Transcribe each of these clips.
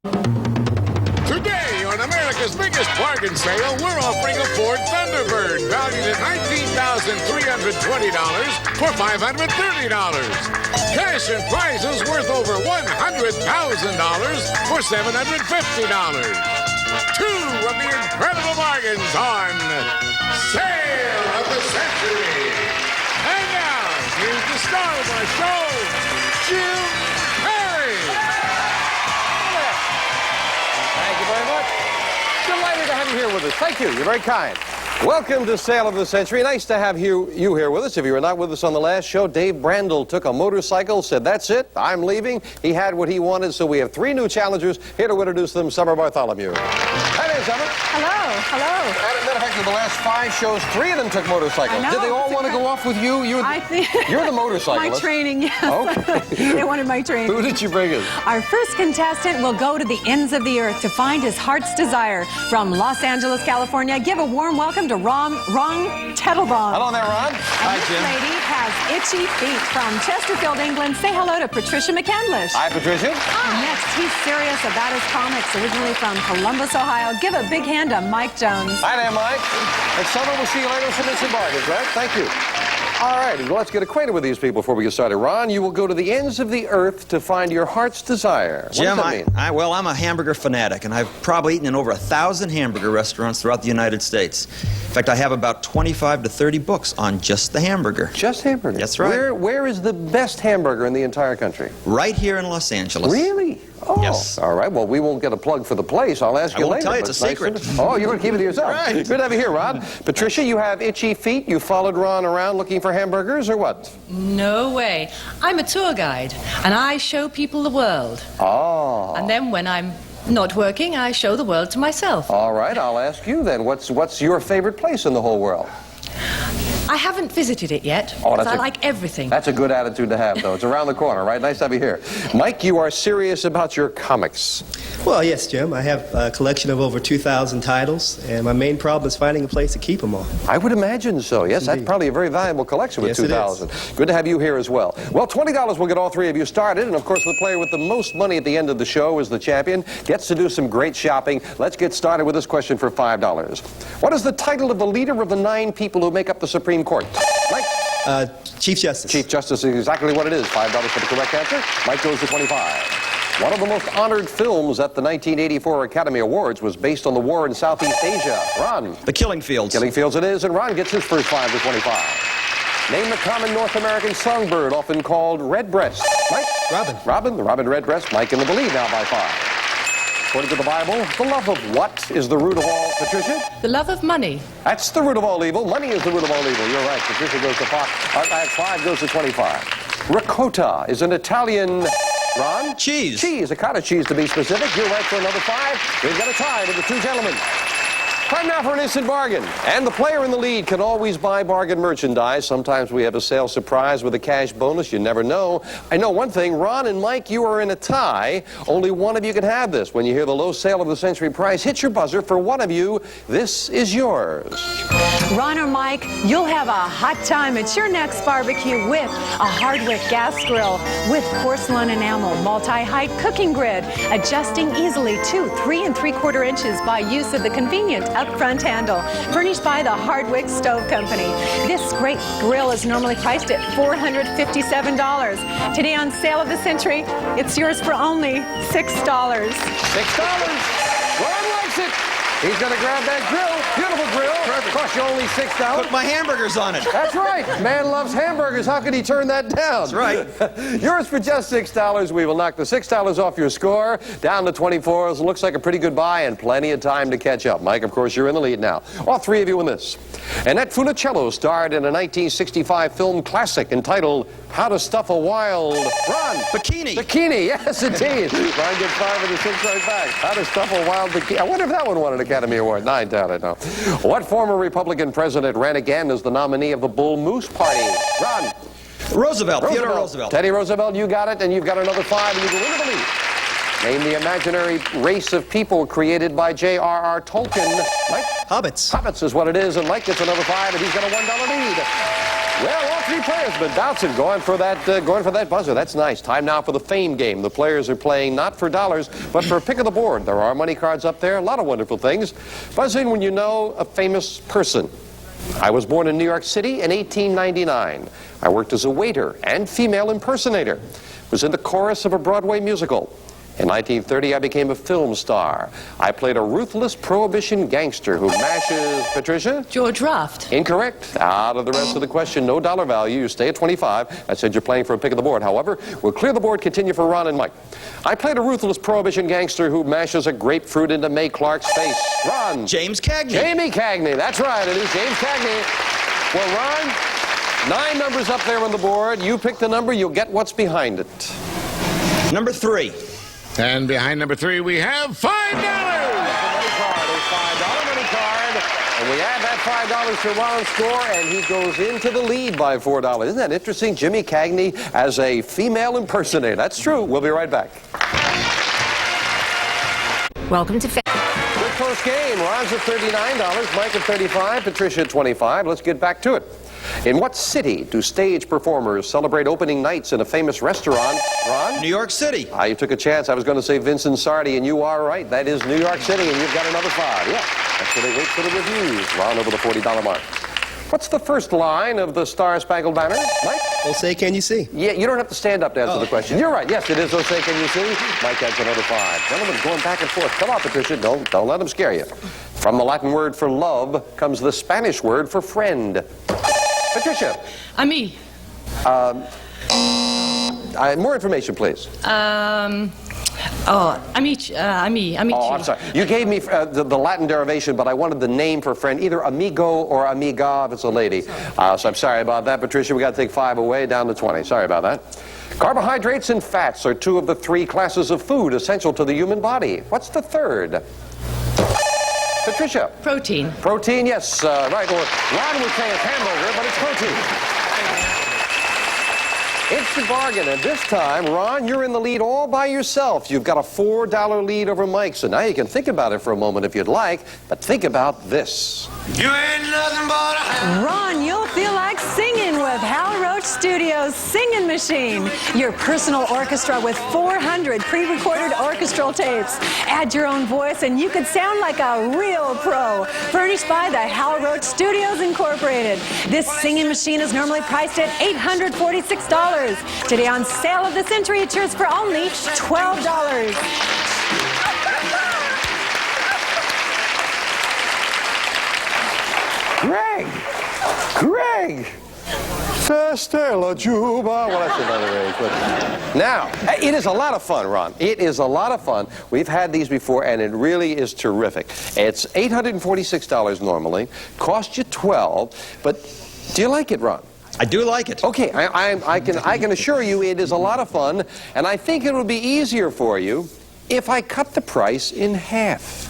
Today on America's biggest bargain sale, we're offering a Ford Thunderbird valued at $19,320 for $530. Cash and prizes worth over $100,000 for $750. Two of the incredible bargains on Sale of the Century. And now, here's the star of our show, Jim Perry. Thank you very much. Delighted to have you here with us. Thank you. You're very kind. Welcome to Sale of the Century. Nice to have you here with us. If you were not with us on the last show, Dave Brandel took a motorcycle, said, that's it, I'm leaving. He had what he wanted, so we have three new challengers. Here to introduce them, Summer Bartholomew. Hi there, Summer. Hello, hello. As a matter of fact, in the last 5 shows, 3 of them took motorcycles. I know, Did they all want to go off with you? You're the motorcyclist. My training, yes. Okay. They wanted my training. Who did you bring in? Our first contestant will go to the ends of the earth to find his heart's desire. From Los Angeles, California, give a warm welcome to Ron Tettlebaum. Hello there, Ron. Hi, Jim. This lady has itchy feet. From Chesterfield, England, say hello to Patricia McCandlish. Hi, Patricia. And next, he's serious about his comics, originally from Columbus, Ohio. Give a big hand to Mike Jones. Hi there, Mike. And Summer, we'll see you later for Missing Bargains, right? Thank you. All right, well, let's get acquainted with these people before we get started. Ron, you will go to the ends of the earth to find your heart's desire. What Jim, does that mean? well, I'm a hamburger fanatic, and I've probably eaten in over 1,000 hamburger restaurants throughout the United States. In fact, I have about 25 to 30 books on just the hamburger. Just hamburger? That's right. Where is the best hamburger in the entire country? Right here in Los Angeles. Really? Oh, yes. All right. Well, we won't get a plug for the place. I'll ask you later. I won't tell you. It's a secret. Oh, you're going to keep it to yourself. Right. Good to have you here, Ron. Patricia, you have itchy feet. You followed Ron around looking for hamburgers, or what? No way. I'm a tour guide, and I show people the world. Oh. And then when I'm not working, I show the world to myself. All right. I'll ask you then. What's your favorite place in the whole world? I haven't visited it yet, Oh, because I like everything. That's a good attitude to have, though. It's around the corner, right? Nice to have you here. Mike, you are serious about your comics. Well, yes, Jim. I have a collection of over 2,000 titles, and my main problem is finding a place to keep them all. I would imagine so. Yes, that's probably a very valuable collection with 2,000. Good to have you here as well. Well, $20 will get all three of you started, and of course the player with the most money at the end of the show is the champion. Gets to do some great shopping. Let's get started with this question for $5. What is the title of the leader of the 9 people who make up the Supreme Court? Mike? Chief Justice. Chief Justice is exactly what it is. $5 for the correct answer. Mike goes to 25. One of the most honored films at the 1984 Academy Awards was based on the war in Southeast Asia. Ron? The Killing Fields. Killing Fields it is, and Ron gets his first 5 to 25. Name the common North American songbird, often called redbreast. Mike? Robin. Robin, the robin redbreast. Mike in the lead now by 5. According to the Bible, the love of what is the root of all, Patricia? The love of money. That's the root of all evil. Money is the root of all evil. You're right. Patricia goes to 5. 5 goes to 25. Ricotta is an Italian... Ron? Cheese. Cheese, a cottage cheese to be specific. You're right for another 5. We've got a tie with the two gentlemen. Time now for an instant bargain. And the player in the lead can always buy bargain merchandise. Sometimes we have a sale surprise with a cash bonus. You never know. I know one thing. Ron and Mike, you are in a tie. Only one of you can have this. When you hear the low sale of the century prize, hit your buzzer. For one of you, this is yours. Ron or Mike, you'll have a hot time at your next barbecue with a Hardwick gas grill with porcelain enamel, multi-height cooking grid, adjusting easily to 3 3/4 inches by use of the convenient up-front handle, furnished by the Hardwick Stove Company. This great grill is normally priced at $457. Today on Sale of the Century, it's yours for only $6. $6. Ron likes it. He's going to grab that grill. Beautiful grill. Cost you only $6. Put my hamburgers on it. That's right. Man loves hamburgers. How could he turn that down? That's right. Yours for just $6. We will knock the $6 off your score. Down to 24. It looks like a pretty good buy and plenty of time to catch up. Mike, of course, you're in the lead now. All three of you in this. Annette Funicello starred in a 1965 film classic entitled How to Stuff a Wild... Ron? Bikini. Bikini, yes, indeed. Ron gets 5 with the 6 right back. How to Stuff a Wild Bikini. I wonder if that one won an Academy Award. 9 down, I know. What former Republican president ran again as the nominee of the Bull Moose Party? Ron? Roosevelt. Theodore Roosevelt. Teddy Roosevelt, you got it, and you've got another 5, and you go into the lead. Name the imaginary race of people created by J.R.R. Tolkien. Mike? Hobbits. Hobbits is what it is, and Mike gets another 5, and he's got a $1 lead. Well, all three players have been bouncing, going for that buzzer. That's nice. Time now for the fame game. The players are playing not for dollars, but for a pick of the board. There are money cards up there, a lot of wonderful things. Buzz in when you know a famous person. I was born in New York City in 1899. I worked as a waiter and female impersonator. Was in the chorus of a Broadway musical. In 1930, I became a film star. I played a ruthless prohibition gangster who mashes... Patricia? George Raft. Incorrect. Out of the rest of the question, no dollar value. You stay at 25. I said you're playing for a pick of the board. However, we'll clear the board, continue for Ron and Mike. I played a ruthless prohibition gangster who mashes a grapefruit into May Clark's face. Ron. James Cagney. Jamie Cagney. That's right. It is James Cagney. Well, Ron, 9 numbers up there on the board. You pick the number, you'll get what's behind it. Number 3. And behind number 3, we have $5. Money card, a $5 money card. And we add that $5 to Ron's score, and he goes into the lead by $4. Isn't that interesting? Jimmy Cagney as a female impersonator. That's true. We'll be right back. Welcome to Good close game. Ron's at $39, Mike at $35, Patricia at $25. Let's get back to it. In what city do stage performers celebrate opening nights in a famous restaurant? Ron? New York City. You took a chance. I was going to say Vincent Sardi, and you are right. That is New York City, and you've got another $5. Yeah, that's where they wait for the reviews. Ron over the $40 mark. What's the first line of the Star-Spangled Banner? Mike? Oh, say, can you see? Yeah, you don't have to stand up to answer the question. You're right. Yes, it is. Oh, say, can you see? Mike has another $5. Gentlemen, going back and forth. Come on, Patricia. Don't let them scare you. From the Latin word for love comes the Spanish word for friend. Patricia. Ami. More information, please. Amici. Oh, I'm sorry. You gave me the Latin derivation, but I wanted the name for friend, either amigo or amiga if it's a lady. So I'm sorry about that, Patricia. We got to take 5 away, down to 20. Sorry about that. Carbohydrates and fats are 2 of the 3 classes of food essential to the human body. What's the third? Patricia. Protein. Protein, yes. Right. Or Ron would say it's hamburger, but it's protein. Instant bargain, and this time, Ron, you're in the lead all by yourself. You've got a $4 lead over Mike, so now you can think about it for a moment if you'd like, but think about this. You ain't nothing but a... Ron, you'll feel like singing with Hal Roach Studios' Singing Machine. Your personal orchestra with 400 pre-recorded orchestral tapes. Add your own voice and you could sound like a real pro. Furnished by the Hal Roach Studios Incorporated. This singing machine is normally priced at $846. Today on Sale of the Century, it's yours for only $12. Greg! Stella Juba. Well, that's another age. But now, it is a lot of fun, Ron. It is a lot of fun. We've had these before, and it really is terrific. It's $846 normally. Cost you $12. But do you like it, Ron? I do like it. Okay, I can assure you it is a lot of fun, and I think it would be easier for you if I cut the price in half.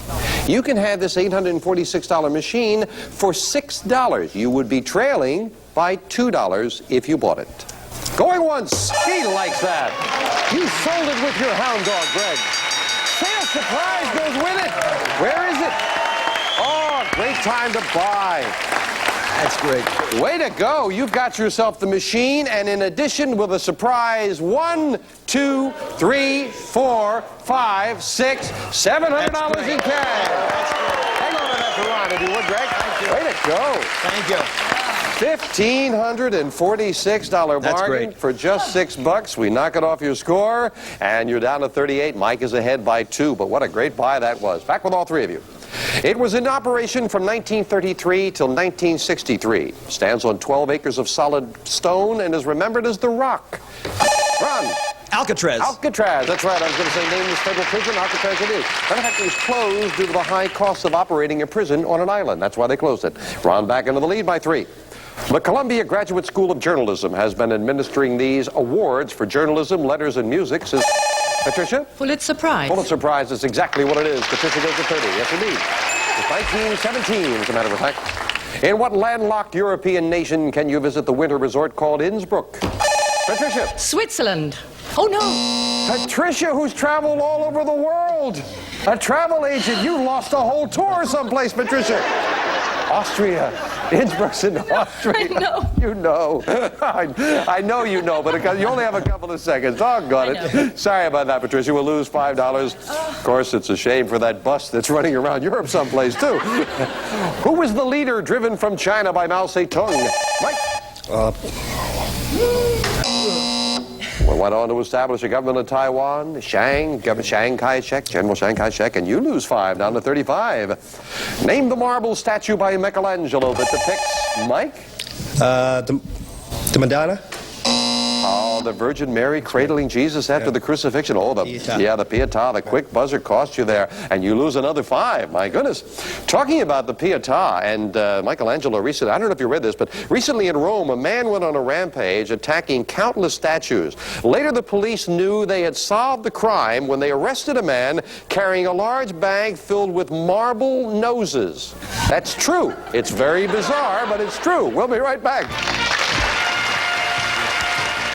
You can have this $846 machine for $6. You would be trailing by $2 if you bought it. Going once. He likes that. You sold it with your hound dog, Greg. Sale surprise goes with it. Where is it? Oh, great time to buy. That's great. Way to go. You've got yourself the machine, and in addition with a surprise $1, $2, $3, $4, $5, $6, $700 in cash. Hang on to that for Ron, if you would, Greg. Thank you. Way to go. Thank you. $1,546 bargain for just $6. We knock it off your score, and you're down to 38. Mike is ahead by 2, but what a great buy that was. Back with all 3 of you. It was in operation from 1933 till 1963. Stands on 12 acres of solid stone and is remembered as the Rock. Ron. Alcatraz. Alcatraz, that's right. I was going to say name this federal prison. Alcatraz it is. Matter of fact, it was closed due to the high cost of operating a prison on an island. That's why they closed it. Ron back into the lead by 3. The Columbia Graduate School of Journalism has been administering these awards for journalism, letters, and music since... Patricia? Pulitzer Prize. Pulitzer Prize is exactly what it is. Patricia goes to 30. Yes, indeed. It's 1917, as a matter of fact. In what landlocked European nation can you visit the winter resort called Innsbruck? Patricia? Switzerland. Oh, no. Patricia, who's traveled all over the world. A travel agent. You lost a whole tour someplace, Patricia. Austria. Innsbruck's in Austria. I know. You know. I know you know, but you only have a couple of seconds. Doggone it. Sorry about that, Patricia. We'll lose $5. Of course, it's a shame for that bus that's running around Europe someplace, too. Who was the leader driven from China by Mao Zedong? Mike? We went on to establish a government of Taiwan, Chiang Kai-shek, General Chiang Kai-shek, and you lose 5 down to 35. Name the marble statue by Michelangelo that depicts Mike? The Madonna? Oh, the Virgin Mary cradling Jesus after the crucifixion. Oh, the Pietà. The quick buzzer cost you there, and you lose another 5. My goodness. Talking about the Pietà and Michelangelo recently, I don't know if you read this, but recently in Rome, a man went on a rampage attacking countless statues. Later, the police knew they had solved the crime when they arrested a man carrying a large bag filled with marble noses. That's true. It's very bizarre, but it's true. We'll be right back.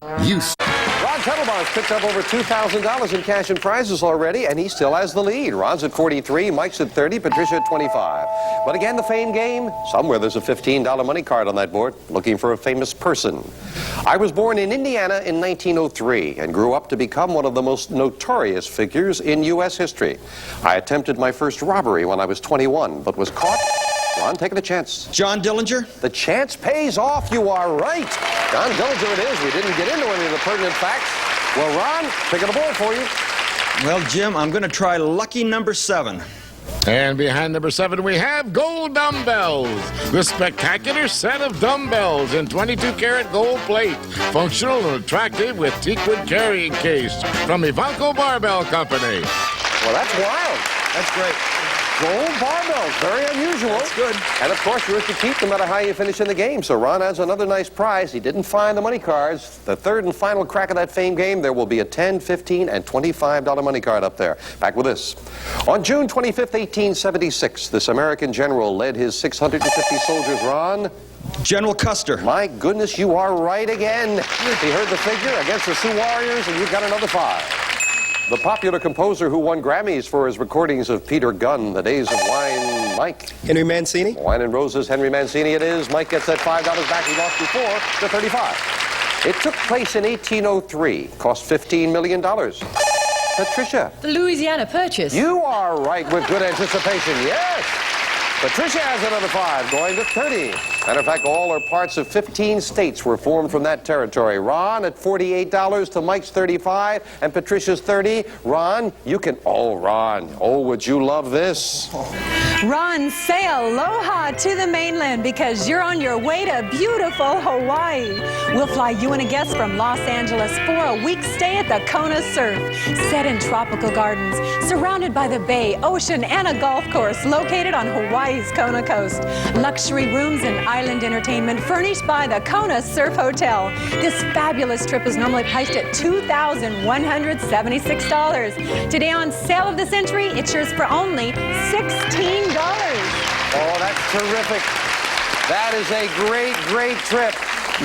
Ron Tettelbaum's picked up over $2,000 in cash and prizes already, and he still has the lead. Ron's at 43, Mike's at 30, Patricia at 25. But again, the fame game, somewhere there's a $15 money card on that board, looking for a famous person. I was born in Indiana in 1903 and grew up to become one of the most notorious figures in U.S. history. I attempted my first robbery when I was 21, but was caught. Ron, taking a chance. John Dillinger? The chance pays off. You are right. John Dillinger it is. We didn't get into any of the pertinent facts. Well, Ron, pick up the board for you. Well, Jim, I'm going to try lucky number 7. And behind number 7, we have gold dumbbells. The spectacular set of dumbbells in 22-karat gold plate. Functional and attractive with teakwood carrying case from Ivanko Barbell Company. Well, that's wild. That's great. Gold barbells, very unusual. That's good. And of course, yours to keep no matter how you finish in the game. So Ron has another nice prize. He didn't find the money cards. The third and final crack of that fame game, there will be a $10, $15, and $25 money card up there. Back with this. On June 25th, 1876, this American general led his 650 soldiers, Ron. General Custer. My goodness, you are right again. He heard the figure against the Sioux Warriors, and you got another 5. The popular composer who won Grammys for his recordings of Peter Gunn, The Days of Wine, Mike. Henry Mancini? Wine and Roses, Henry Mancini it is. Mike gets that $5 back he lost before to 35. It took place in 1803, cost $15 million. Patricia. The Louisiana Purchase. You are right with good anticipation, yes. Patricia has another 5, going to 30. Matter of fact, all or parts of 15 states were formed from that territory. Ron at $48 to Mike's 35 and Patricia's 30. Ron, you can... Oh, Ron. Oh, would you love this? Ron, say aloha to the mainland because you're on your way to beautiful Hawaii. We'll fly you and a guest from Los Angeles for a week stay at the Kona Surf, set in tropical gardens, surrounded by the bay, ocean, and a golf course located on Hawaii's Kona coast. Luxury rooms and island entertainment furnished by the Kona Surf Hotel. This fabulous trip is normally priced at $2,176. Today on Sale of the Century, it's yours for only $16. Oh, that's terrific. That is a great, great trip.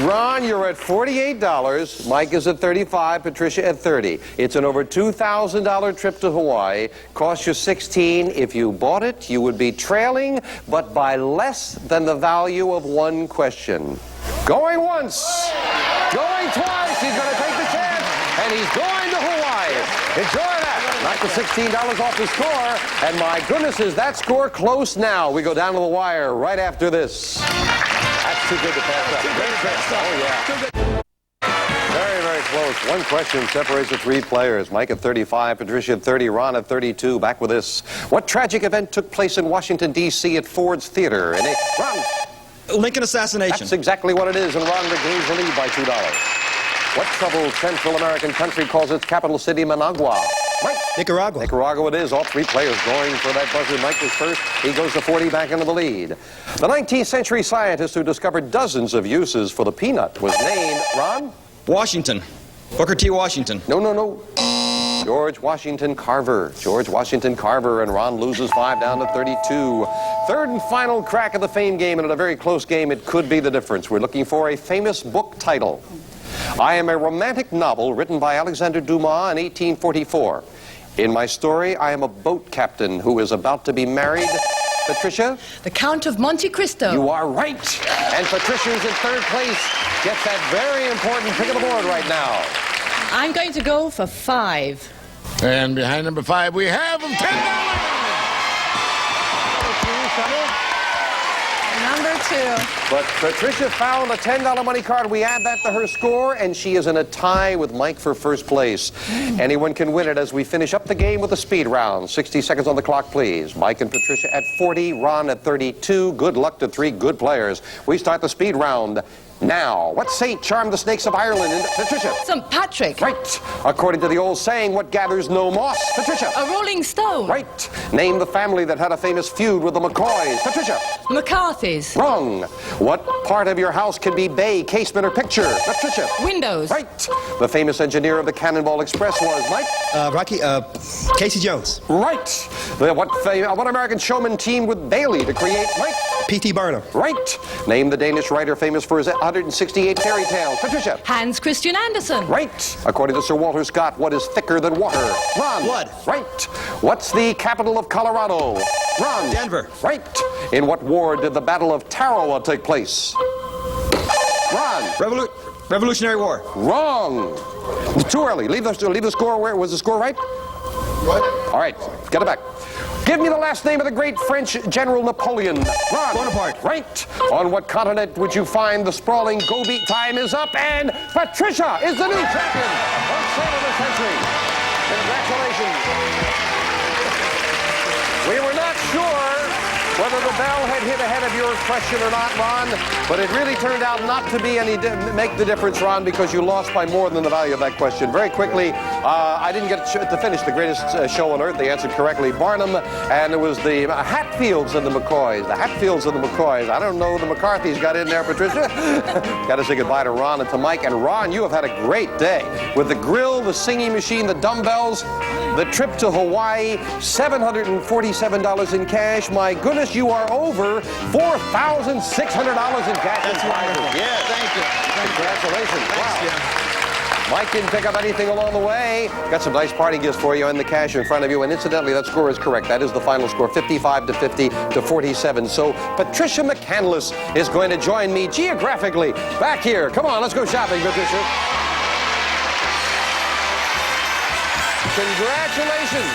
Ron, you're at $48. Mike is at 35. Patricia at 30. It's an over $2,000 trip to Hawaii. Cost you $16. If you bought it, you would be trailing, but by less than the value of one question. Going once, going twice. He's going to take the chance, and he's going to Hawaii. Enjoy that. Knock the $16 off the score, and my goodness, is that score close now? We go down to the wire right after this. That's too good to pass up. Oh, yeah. Very, very close. One question separates the 3 players. Mike at 35, Patricia at 30, Ron at 32. Back with this. What tragic event took place in Washington, D.C. at Ford's Theater? And Ron. Lincoln assassination. That's exactly what it is, and Ron regains the lead by $2. What troubled Central American country calls its capital city Managua? Mike. Nicaragua. Nicaragua it is. All 3 players going for that buzzer. Mike was first. He goes to 40 back into the lead. The 19th century scientist who discovered dozens of uses for the peanut was named, Ron? Washington. Booker T. Washington. No. George Washington Carver. George Washington Carver, and Ron loses 5 down to 32. Third and final crack of the fame game, and in a very close game, it could be the difference. We're looking for a famous book title. I am a romantic novel written by Alexander Dumas in 1844. In my story, I am a boat captain who is about to be married Patricia? The Count of Monte Cristo. You are right. And Patricia's in third place. Gets that very important pick of the board right now. I'm going to go for 5. And behind number 5, we have $10. Number 2. But Patricia found a $10 money card. We add that to her score, and she is in a tie with Mike for first place. Anyone can win it as we finish up the game with a speed round. 60 seconds on the clock, please. Mike and Patricia at 40, Ron at 32. Good luck to 3 good players. We start the speed round now. What saint charmed the snakes of Ireland? And Patricia? St. Patrick. Right. According to the old saying, what gathers no moss? Patricia? A Rolling Stone. Right. Name the family that had a famous feud with the McCoys. Patricia? McCarthy's. Wrong. What part of your house can be bay, casement, or picture? Patricia? Windows. Right. The famous engineer of the Cannonball Express was Mike? Casey Jones. Right. What American showman teamed with Bailey to create Mike? P.T. Barnum. Right. Name the Danish writer famous for his 168 fairy tales. Patricia? Hans Christian Andersen. Right. According to Sir Walter Scott, what is thicker than water? Ron? Blood. Right. What's the capital of Colorado? Ron? Denver. Right. In what war did the Battle of Tarawa take place? Ron? Revolutionary War. Wrong. It's too early. Leave the score. Where was the score right? Right. All right. Get it back. Give me the last name of the great French General Napoleon. Ron. Bonaparte. Right. On what continent would you find the sprawling Gobi? Time is up, and Patricia is the new champion of Sail of the Century. Congratulations. We were not sure whether the bell had hit ahead of your question or not, Ron, but it really turned out not to be make the difference, Ron, because you lost by more than the value of that question. Very quickly, I didn't get to finish the greatest show on earth. They answered correctly, Barnum, and it was the Hatfields and the McCoys. The Hatfields and the McCoys. I don't know the McCarthys got in there, Patricia. Got to say goodbye to Ron and to Mike. And Ron, you have had a great day with the grill, the singing machine, the dumbbells, the trip to Hawaii, $747 in cash. My goodness, you are over $4,600 in cash. That's wonderful. Yes. Thank you. Congratulations. Thanks, Wow. Jim. Mike didn't pick up anything along the way. Got some nice party gifts for you and the cash in front of you. And incidentally, that score is correct. That is the final score, 55 to 50 to 47. So Patricia McCandless is going to join me geographically back here. Come on, let's go shopping, Patricia. Congratulations.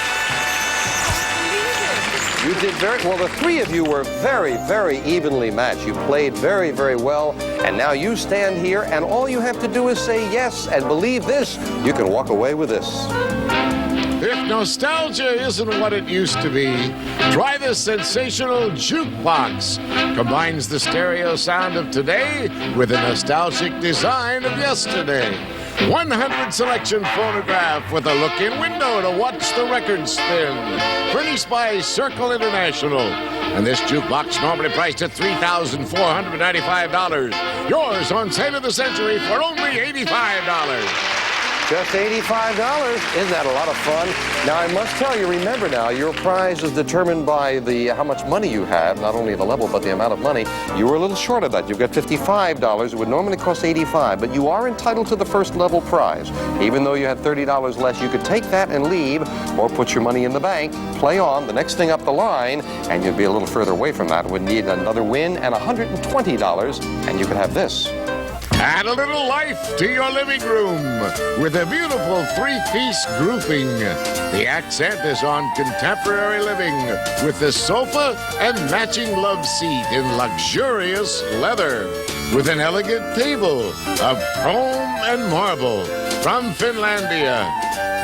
You did very well. The 3 of you were very, very evenly matched. You played very, very well. And now you stand here, and all you have to do is say yes and believe this. You can walk away with this. If nostalgia isn't what it used to be, try the sensational jukebox. Combines the stereo sound of today with the nostalgic design of yesterday. 100 selection phonograph with a look-in window to watch the record spin. Furnished by Circle International. And this jukebox normally priced at $3,495. Yours on Sale of the Century for only $85. Just $85. Isn't that a lot of fun? Now, I must tell you, remember now, your prize is determined by how much money you have, not only the level, but the amount of money. You were a little short of that. You've got $55. It would normally cost $85, but you are entitled to the first level prize. Even though you had $30 less, you could take that and leave, or put your money in the bank, play on, the next thing up the line, and you'd be a little further away from that. Would need another win and $120, and you could have this. Add a little life to your living room with a beautiful 3-piece grouping. The accent is on contemporary living with the sofa and matching love seat in luxurious leather with an elegant table of chrome and marble from Finlandia.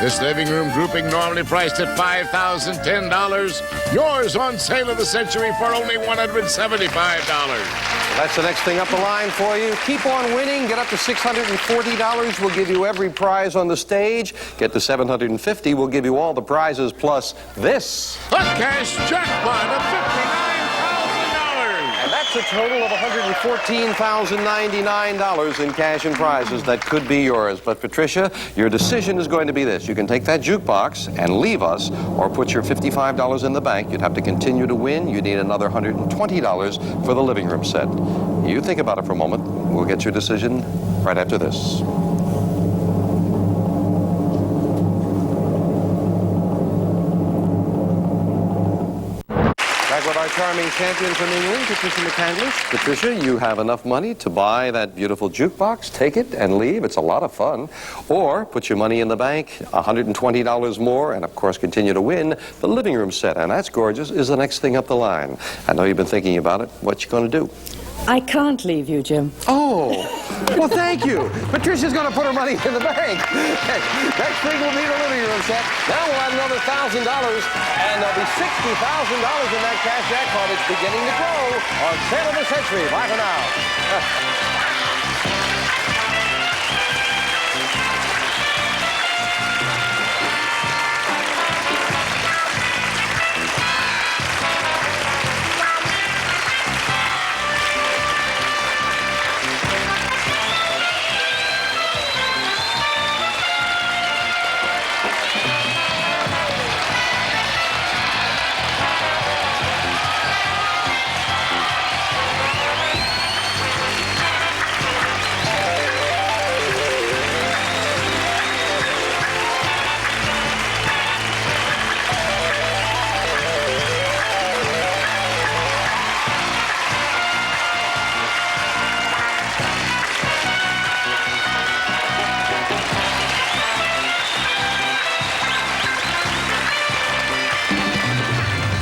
This living room grouping normally priced at $5,010. Yours on Sale of the Century for only $175. That's the next thing up the line for you. Keep on winning. Get up to $640. We'll give you every prize on the stage. Get to $750. We'll give you all the prizes plus this. A cash jackpot of $59,000. And that's a total of $114,099 in cash and prizes that could be yours. But Patricia, your decision is going to be this. You can take that jukebox and leave us, or put your $55 in the bank. You'd have to continue to win. You need another $120 for the living room set. You think about it for a moment. We'll get your decision right after this. with our charming champion from England, Patricia McCandlish. Patricia, you have enough money to buy that beautiful jukebox, take it and leave. It's a lot of fun. Or put your money in the bank, $120 more, and of course continue to win the living room set. And that's gorgeous, is the next thing up the line. I know you've been thinking about it. What you going to do? I can't leave you, Jim. Oh, well, thank you. Patricia's going to put her money in the bank. Next thing will be the living room set. Now we'll add another $1,000, and there'll be $60,000 in that cash jackpot. It's beginning to grow on Sale of the Century. Bye for now.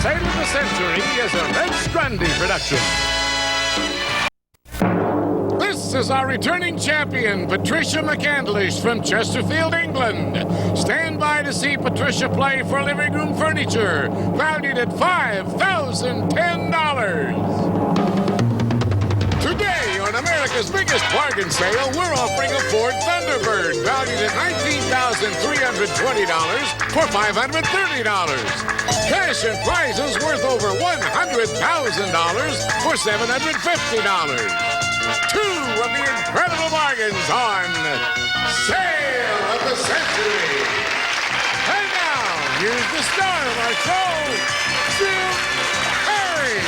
Sale of the Century is a Red Strandy production. This is our returning champion, Patricia McCandlish from Chesterfield, England. Stand by to see Patricia play for living room furniture, valued at $5,010. Today, on America's biggest bargain sale, we're offering a Ford Thunderbird, valued at $19,320 for $530. Cash and prizes worth over $100,000 for $750. Two of the incredible bargains on Sale of the Century. And now, here's the star of our show, Jim Perry.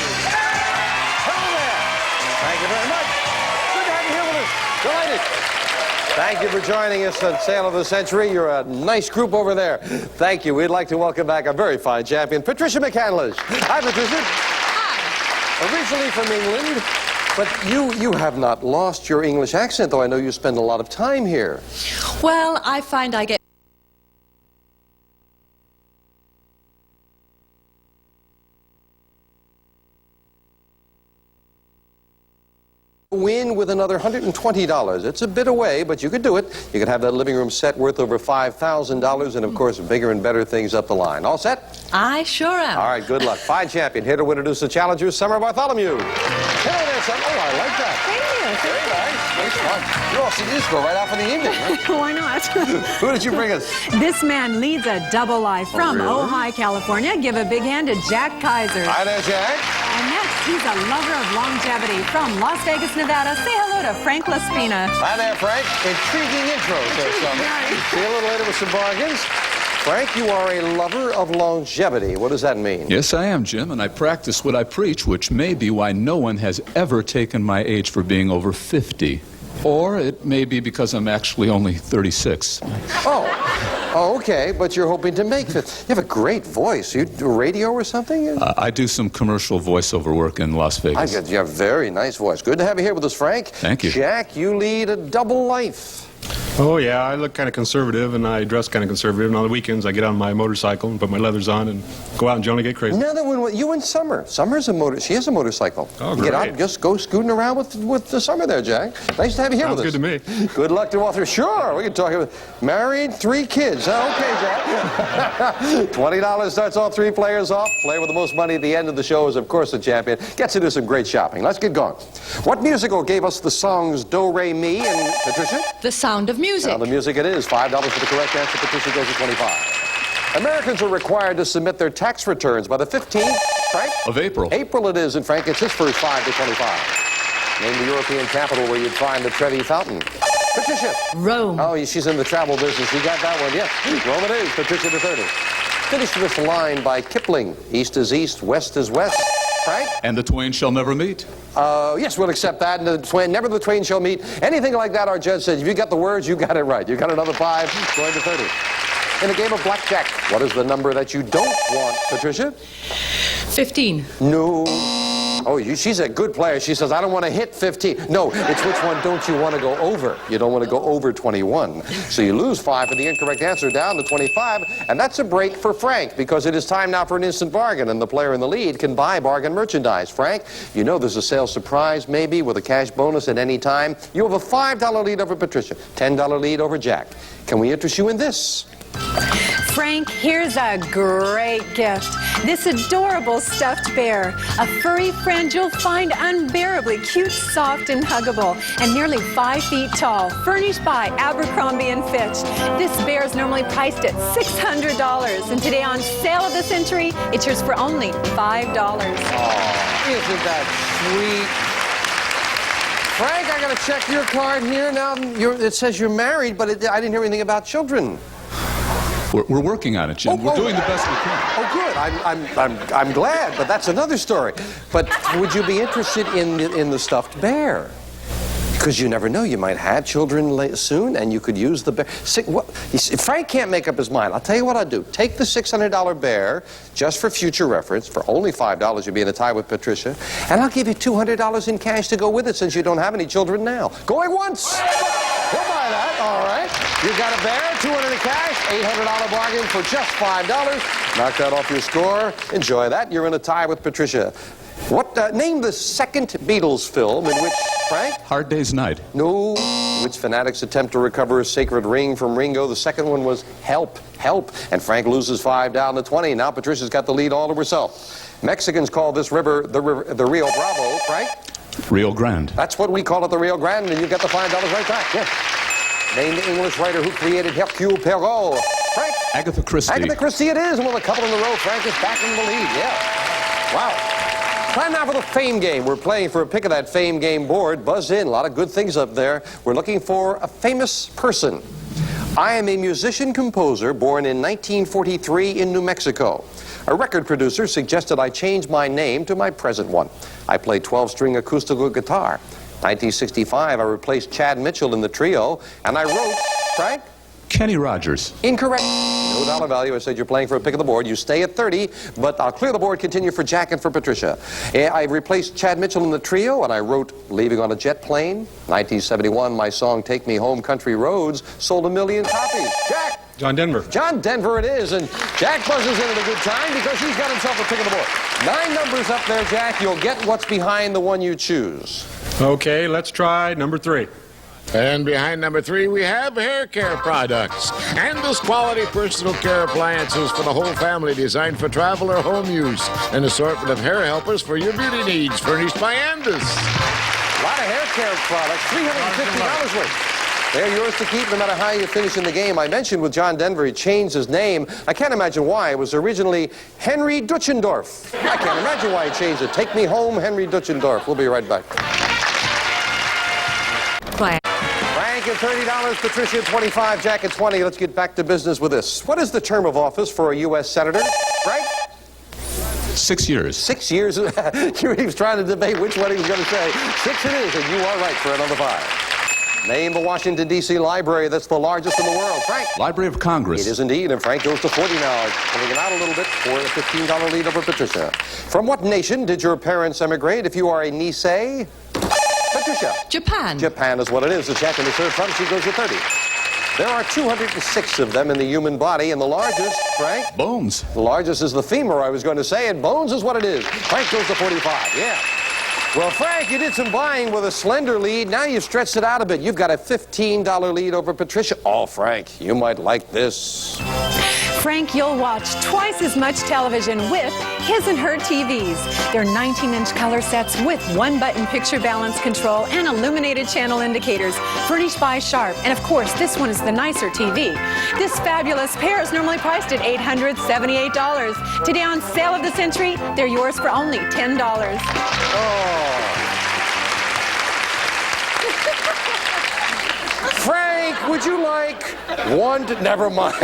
Hello there. Thank you very much. Good to have you here with us. Delighted. Thank you for joining us on Sale of the Century. You're a nice group over there. Thank you. We'd like to welcome back a very fine champion, Patricia McCandlish. Hi, Patricia. Hi. Originally from England, but you have not lost your English accent, though I know you spend a lot of time here. Well, I find I get Win with another $120. It's a bit away, but you could do it. You could have that living room set worth over $5,000, and of course, bigger and better things up the line. All set? I sure am. All right, good luck. Fine champion. Here to introduce the challengers, Summer Bartholomew. Hello there, Summer. Oh, I like that. Thank you. Very nice. Nice fun. You all see this go right off in the evening, right? Why not? Who did you bring us? This man leads a double life from really? Ojai, California. Give a big hand to Jack Kaiser. Hi there, Jack. And next, he's a lover of longevity from Las Vegas, Nevada. Say hello to Frank Laspina. Hi there, Frank. Intriguing intro, there, Summer. See you a little later with some bargains. Frank, you are a lover of longevity. What does that mean? Yes, I am, Jim, and I practice what I preach, which may be why no one has ever taken my age for being over 50. Or it may be because I'm actually only 36. Oh, okay, but you're hoping to make it. You have a great voice. You do radio or something? I do some commercial voiceover work in Las Vegas. You have a very nice voice. Good to have you here with us, Frank. Thank you. Jack, you lead a double life. Oh, yeah, I look kind of conservative, and I dress kind of conservative. And on the weekends, I get on my motorcycle and put my leathers on and go out and generally get crazy. Now, you and Summer. Summer's she has a motorcycle. Oh, you great. get out and just go scooting around with the Summer there, Jack. Nice to have you here Sounds with us. good to me. Good luck to all three. Sure, we can talk about married, 3 kids. Okay, Jack. $20 starts all 3 players off. Player with the most money at the end of the show is, of course, the champion. Gets to do some great shopping. Let's get going. What musical gave us the songs Do, Re, Mi, and Patricia? The Sound of Music. Now, the music it is. $5 for the correct answer. Patricia goes to 25. Americans are required to submit their tax returns by the 15th, Frank? Of April. April it is, and Frank, it's his first 5 to 25. Name the European capital where you'd find the Trevi Fountain. Patricia. Rome. Oh, she's in the travel business. You got that one, yes. Rome it is. Patricia to 30. Finish this line by Kipling. East is east, west is west. Frank? And the twain shall never meet. Yes, we'll accept that. And never the twain shall meet. Anything like that, our judge said, if you got the words, you got it right. You got another 5, going to 30. In a game of blackjack, what is the number that you don't want, Patricia? 15. No. Oh, she's a good player. She says, I don't want to hit 15. No, it's which one don't you want to go over? You don't want to go over 21. So you lose 5 for the incorrect answer, down to 25. And that's a break for Frank, because it is time now for an instant bargain, and the player in the lead can buy bargain merchandise. Frank, you know there's a sales surprise, maybe, with a cash bonus at any time. You have a $5 lead over Patricia, $10 lead over Jack. Can we interest you in this? Frank, here's a great gift. This adorable stuffed bear, a furry friend you'll find unbearably cute, soft, and huggable, and nearly 5 feet tall, furnished by Abercrombie & Fitch. This bear is normally priced at $600, and today on Sale of the Century, it's yours for only $5. Oh, isn't that sweet? Frank, I got to check your card here. Now, it says you're married, but I didn't hear anything about children. We're working on it, Jim. We're doing the best we can. Oh, good. I'm glad, but that's another story. But would you be interested in the stuffed bear? Because you never know, you might have children soon, and you could use the bear. Frank can't make up his mind. I'll tell you what I'll do. Take the $600 bear, just for future reference. For only $5, you'll be in a tie with Patricia. And I'll give you $200 in cash to go with it, since you don't have any children now. Going once. We'll buy that. All right. You got a bear, $200 in cash, $800 bargain for just $5. Knock that off your score. Enjoy that. You're in a tie with Patricia. Name the second Beatles film in which, Frank? Hard Day's Night. No. In which fanatics attempt to recover a sacred ring from Ringo. The second one was Help, Help. And Frank loses 5 down to 20. Now Patricia's got the lead all to herself. Mexicans call this river the Rio Bravo, Frank? Rio Grande. That's what we call it, the Rio Grande, and you get the $5 right back. Yes. Name the English writer who created Hercule Poirot. Frank? Agatha Christie. Agatha Christie it is. Well, a couple in a row. Frank is back in the lead. Yeah. Wow. Time now for the Fame Game. We're playing for a pick of that Fame Game board. Buzz in. A lot of good things up there. We're looking for a famous person. I am a musician-composer born in 1943 in New Mexico. A record producer suggested I change my name to my present one. I play 12-string acoustical guitar. 1965, I replaced Chad Mitchell in the trio, and I wrote, Frank? Kenny Rogers. Incorrect. No dollar value. I said you're playing for a pick of the board. You stay at 30, but I'll clear the board, continue for Jack and for Patricia. I replaced Chad Mitchell in the trio, and I wrote Leaving on a Jet Plane. 1971, my song Take Me Home Country Roads sold 1 million copies. Jack! John Denver. John Denver it is, and Jack buzzes in at a good time because he's got himself a pick of the board. 9 numbers up there, Jack. You'll get what's behind the one you choose. Okay, let's try number 3. And behind number 3, we have hair care products. Andis quality personal care appliances for the whole family, designed for travel or home use. An assortment of hair helpers for your beauty needs, furnished by Andis. A lot of hair care products, $350 worth. They're yours to keep no matter how you finish in the game. I mentioned with John Denver, he changed his name. I can't imagine why. It was originally Henry Dutchendorf. I can't imagine why he changed it. Take me home, Henry Dutchendorf. We'll be right back. Frank at $30, Patricia at 25, Jack at 20. Let's get back to business with this. What is the term of office for a U.S. Senator? Frank? 6 years. 6 years? He was trying to debate which one he was going to say. 6 it is, and you are right for another 5. Name the Washington, D.C. library that's the largest in the world. Frank? Library of Congress. It is indeed, and Frank goes to 40 now, pulling it out a little bit for a $15 lead over Patricia. From what nation did your parents emigrate? If you are a niece, Patricia. Japan. Japan is what it is. The Jack in the third front, she goes to 30. There are 206 of them in the human body, and the largest, Frank? Bones. The largest is the femur, I was going to say, and bones is what it is. Frank goes to 45, yeah. Well, Frank, you did some buying with a slender lead. Now you've stretched it out a bit. You've got a $15 lead over Patricia. Oh, Frank, you might like this. Frank, you'll watch twice as much television with his and her TVs. They're 19-inch color sets with 1-button picture balance control and illuminated channel indicators, furnished by Sharp. And of course, this one is the nicer TV. This fabulous pair is normally priced at $878. Today on Sale of the Century, they're yours for only $10. Oh. Frank, would you like one to... Never mind.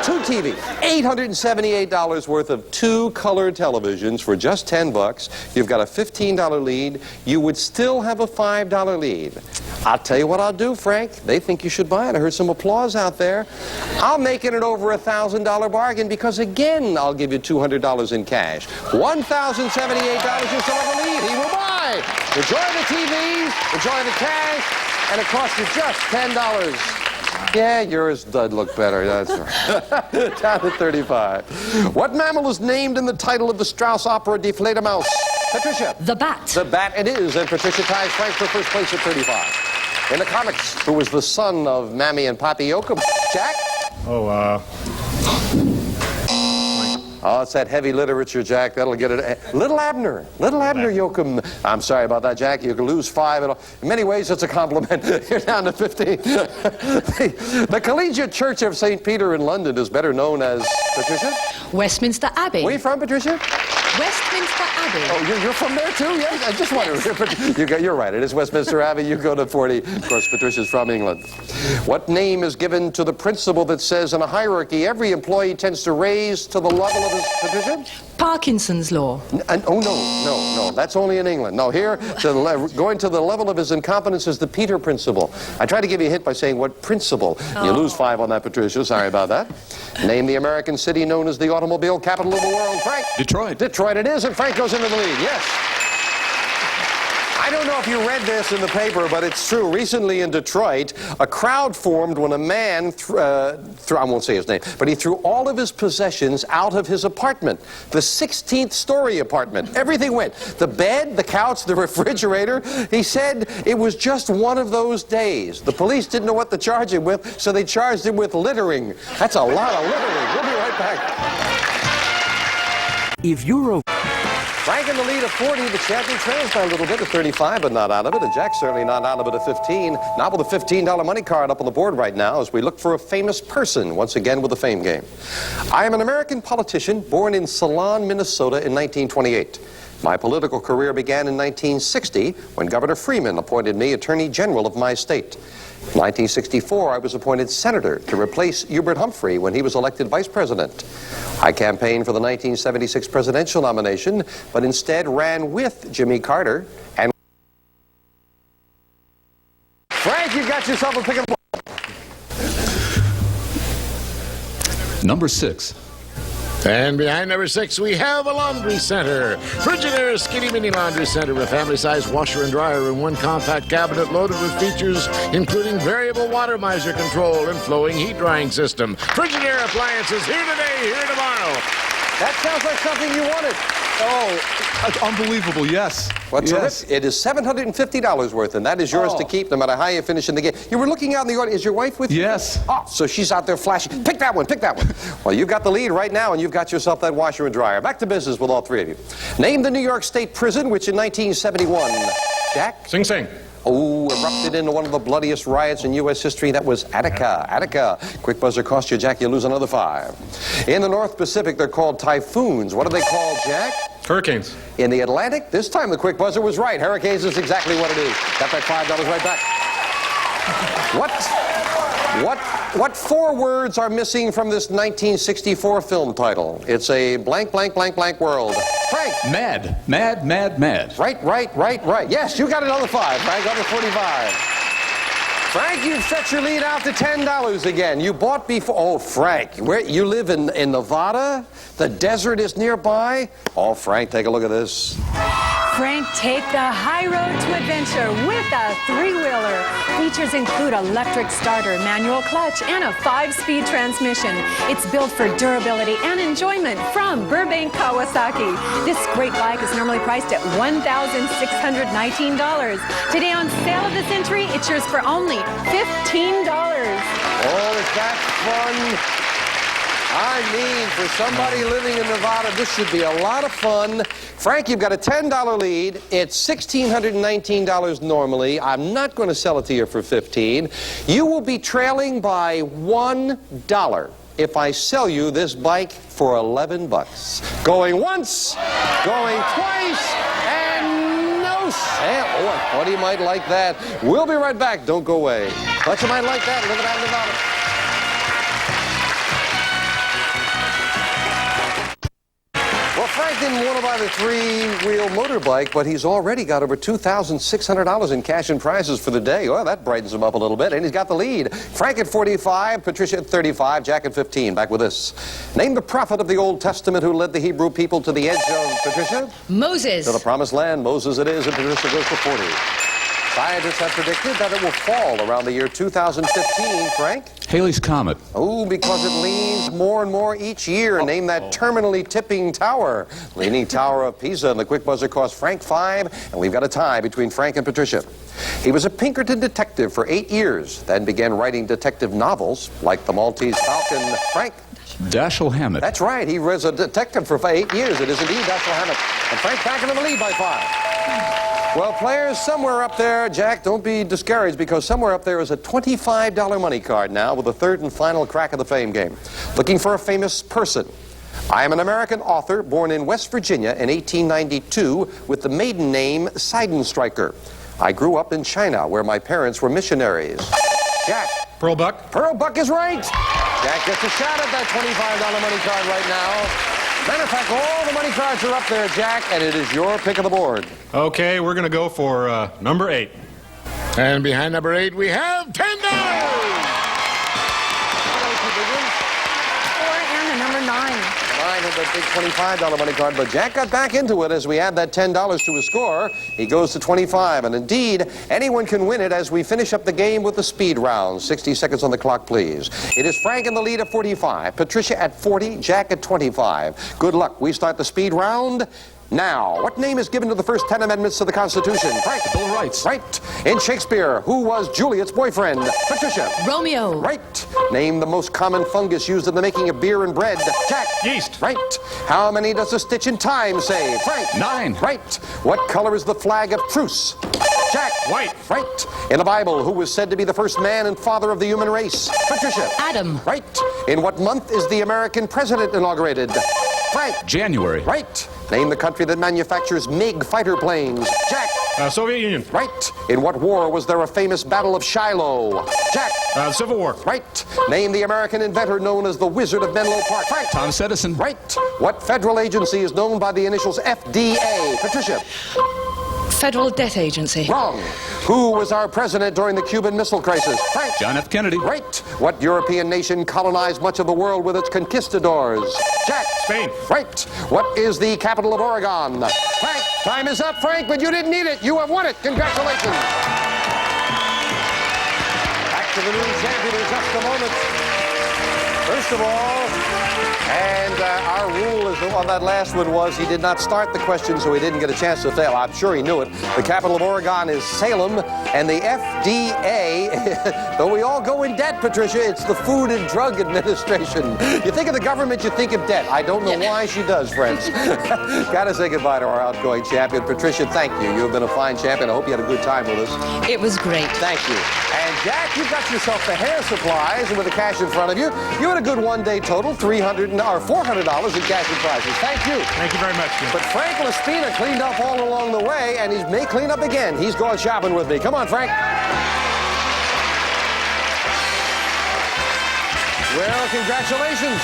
2 TVs, $878 worth of 2 color televisions for just $10. You've got a $15 lead. You would still have a $5 lead. I'll tell you what I'll do, Frank. They think you should buy it. I heard some applause out there. I'll make it an over $1,000 bargain because, again, I'll give you $200 in cash. $1,078. You still have a lead. He will buy. Enjoy the TVs, enjoy the cash, and it costs you just $10. Yeah, yours does look better. That's right. Down to 35. What mammal is named in the title of the Strauss opera Die Fledermaus? Patricia. The bat. The bat it is, and Patricia ties Frank for first place at 35. In the comics, who was the son of Mammy and Papi Yoakum? Jack? Oh, it's that heavy literature, Jack. That'll get it. Little Abner Yoakum. I'm sorry about that, Jack. You can lose 5. In many ways, it's a compliment. You're down to 15. The Collegiate Church of St. Peter in London is better known as, Patricia? Westminster Abbey. Where are you from, Patricia? Westminster Abbey. Oh, you're from there too? Yes. I just wondered. You're right. It is Westminster Abbey. You go to 40. Of course, Patricia's from England. What name is given to the principle that says in a hierarchy every employee tends to raise to the level of his Patricia? Parkinson's law. Oh, no. That's only in England. No, here, going to the level of his incompetence is the Peter principle. I tried to give you a hint by saying what principle. You lose 5 on that, Patricia. Sorry about that. Name the American city known as the automobile capital of the world. Frank? Detroit. Detroit it is, and Frank goes into the lead. Yes. I don't know if you read this in the paper, but it's true. Recently in Detroit, a crowd formed when a man, I won't say his name, but he threw all of his possessions out of his apartment, the 16th story apartment. Everything went. The bed, the couch, the refrigerator. He said it was just one of those days. The police didn't know what to charge him with, so they charged him with littering. That's a lot of littering. We'll be right back. If you're Frank in the lead at 40. The champion trails by a little bit at 35, but not out of it. And Jack's certainly not out of it at 15. Not with a $15 money card up on the board right now as we look for a famous person, once again with the fame game. I am an American politician born in Ceylon, Minnesota in 1928. My political career began in 1960 when Governor Freeman appointed me Attorney General of my state. In 1964, I was appointed senator to replace Hubert Humphrey when he was elected vice president. I campaigned for the 1976 presidential nomination, but instead ran with Jimmy Carter. And Frank, you got yourself a pick and ball. Number 6. And behind number 6, we have a laundry center. Frigidaire Skinny Mini Laundry Center with family-sized washer and dryer in one compact cabinet loaded with features including variable water miser control and flowing heat drying system. Frigidaire appliances here today, here tomorrow. That sounds like something you wanted. Oh, that's unbelievable, yes. What's yes. It is $750 worth, and that is yours to keep no matter how you finish in the game. You were looking out in the audience. Is your wife with you? Yes. Oh, so she's out there flashing. Pick that one, pick that one. Well, you've got the lead right now, and you've got yourself that washer and dryer. Back to business with all 3 of you. Name the New York State prison, which in 1971, Jack? Sing Sing. Oh, erupted into one of the bloodiest riots in U.S. history. That was Attica. Attica. Quick buzzer cost you, Jack. You lose another 5. In the North Pacific, they're called typhoons. What are they called, Jack? Hurricanes. In the Atlantic, this time the quick buzzer was right. Hurricanes is exactly what it is. Got that $5 right back. What 4 words are missing from this 1964 film title? It's a blank, blank, blank, blank world. Frank. Mad. Mad, mad, mad. Right. Yes, you got another 5, Frank. Another 45. Frank, you've set your lead out to $10 again. You bought before. Oh, Frank, where you live in Nevada? The desert is nearby? Oh, Frank, take a look at this. Frank, take the high road to adventure with a 3-wheeler. Features include electric starter, manual clutch, and a 5-speed transmission. It's built for durability and enjoyment from Burbank Kawasaki. This great bike is normally priced at $1,619. Today on Sale of the Century, it's yours for only $15. Oh, is that fun? I mean, for somebody living in Nevada, this should be a lot of fun. Frank, you've got a $10 lead. It's $1,619 normally. I'm not going to sell it to you for $15. You will be trailing by $1 if I sell you this bike for $11. Going once, going twice, and no sale. Oh, I thought he might like that. We'll be right back. Don't go away. Thought you might like that. Living out in Nevada. Frank didn't want to buy the three-wheel motorbike, but he's already got over $2,600 in cash and prizes for the day. Well, that brightens him up a little bit, and he's got the lead. Frank at 45, Patricia at 35, Jack at 15. Back with this. Name the prophet of the Old Testament who led the Hebrew people to the edge of, Patricia? Moses. To the promised land. Moses it is, and Patricia goes to 40. Scientists have predicted that it will fall around the year 2015, Frank. Halley's Comet. Oh, because it leans more and more each year. Name that terminally tipping tower. Leaning Tower of Pisa. And the quick buzzer cost Frank 5, and we've got a tie between Frank and Patricia. He was a Pinkerton detective for 8 years, then began writing detective novels like The Maltese Falcon. Frank? Dashiell Hammett. That's right. He was a detective for 8 years. It is indeed Dashiell Hammett. And Frank back into the lead by 5. Well, players, somewhere up there, Jack, don't be discouraged, because somewhere up there is a $25 money card now with a third and final crack of the fame game. Looking for a famous person. I am an American author born in West Virginia in 1892 with the maiden name Seidenstreicher. I grew up in China where my parents were missionaries. Jack. Pearl Buck. Pearl Buck is right. Jack gets a shot at that $25 money card right now. Matter of fact, all the money cards are up there, Jack, and it is your pick of the board. Okay, we're going to go for number 8. And behind number 8, we have $10. And the number 9. 9 had that big $25 money card, but Jack got back into it as we add that $10 to his score. He goes to 25, and indeed, anyone can win it as we finish up the game with the speed round. 60 seconds on the clock, please. It is Frank in the lead at 45, Patricia at 40, Jack at 25. Good luck. We start the speed round now. What name is given to the first 10 amendments to the Constitution? Frank. Bill of Rights. Right. In Shakespeare, who was Juliet's boyfriend? Patricia. Romeo. Right. Name the most common fungus used in the making of beer and bread. Jack. Yeast. Right. How many does a stitch in time say? Frank. 9. Right. What color is the flag of truce? Jack. White. Right. In the Bible, who was said to be the first man and father of the human race? Patricia. Adam. Right. In what month is the American president inaugurated? Frank. January. Right. Name the country that manufactures MiG fighter planes. Jack. Soviet Union. Right. In what war was there a famous Battle of Shiloh? Jack. Civil War. Right. Name the American inventor known as the Wizard of Menlo Park. Frank. Thomas Edison. Right. What federal agency is known by the initials FDA? Patricia. Federal Debt Agency. Wrong. Who was our president during the Cuban Missile Crisis? Frank. John F. Kennedy. Right. What European nation colonized much of the world with its conquistadors? Jack. Spain. Right. What is the capital of Oregon? Frank. Time is up, Frank, but you didn't need it. You have won it. Congratulations. Back to the new champion in just a moment. First of all, and our rule is on that last one was he did not start the question, so he didn't get a chance to fail. I'm sure he knew it. The capital of Oregon is Salem, and the FDA, though we all go in debt, Patricia, it's the Food and Drug Administration. You think of the government, you think of debt. I don't know why she does, friends. Gotta say goodbye to our outgoing champion. Patricia, thank you. You have been a fine champion. I hope you had a good time with us. It was great. Thank you. And Jack, you've got yourself the hair supplies, and with the cash in front of you, you had a good one-day total, $400 in cash and prizes. Thank you. Thank you very much, Jim. But Frank Laspina cleaned up all along the way, and he may clean up again. He's going shopping with me. Come on, Frank. Well, congratulations.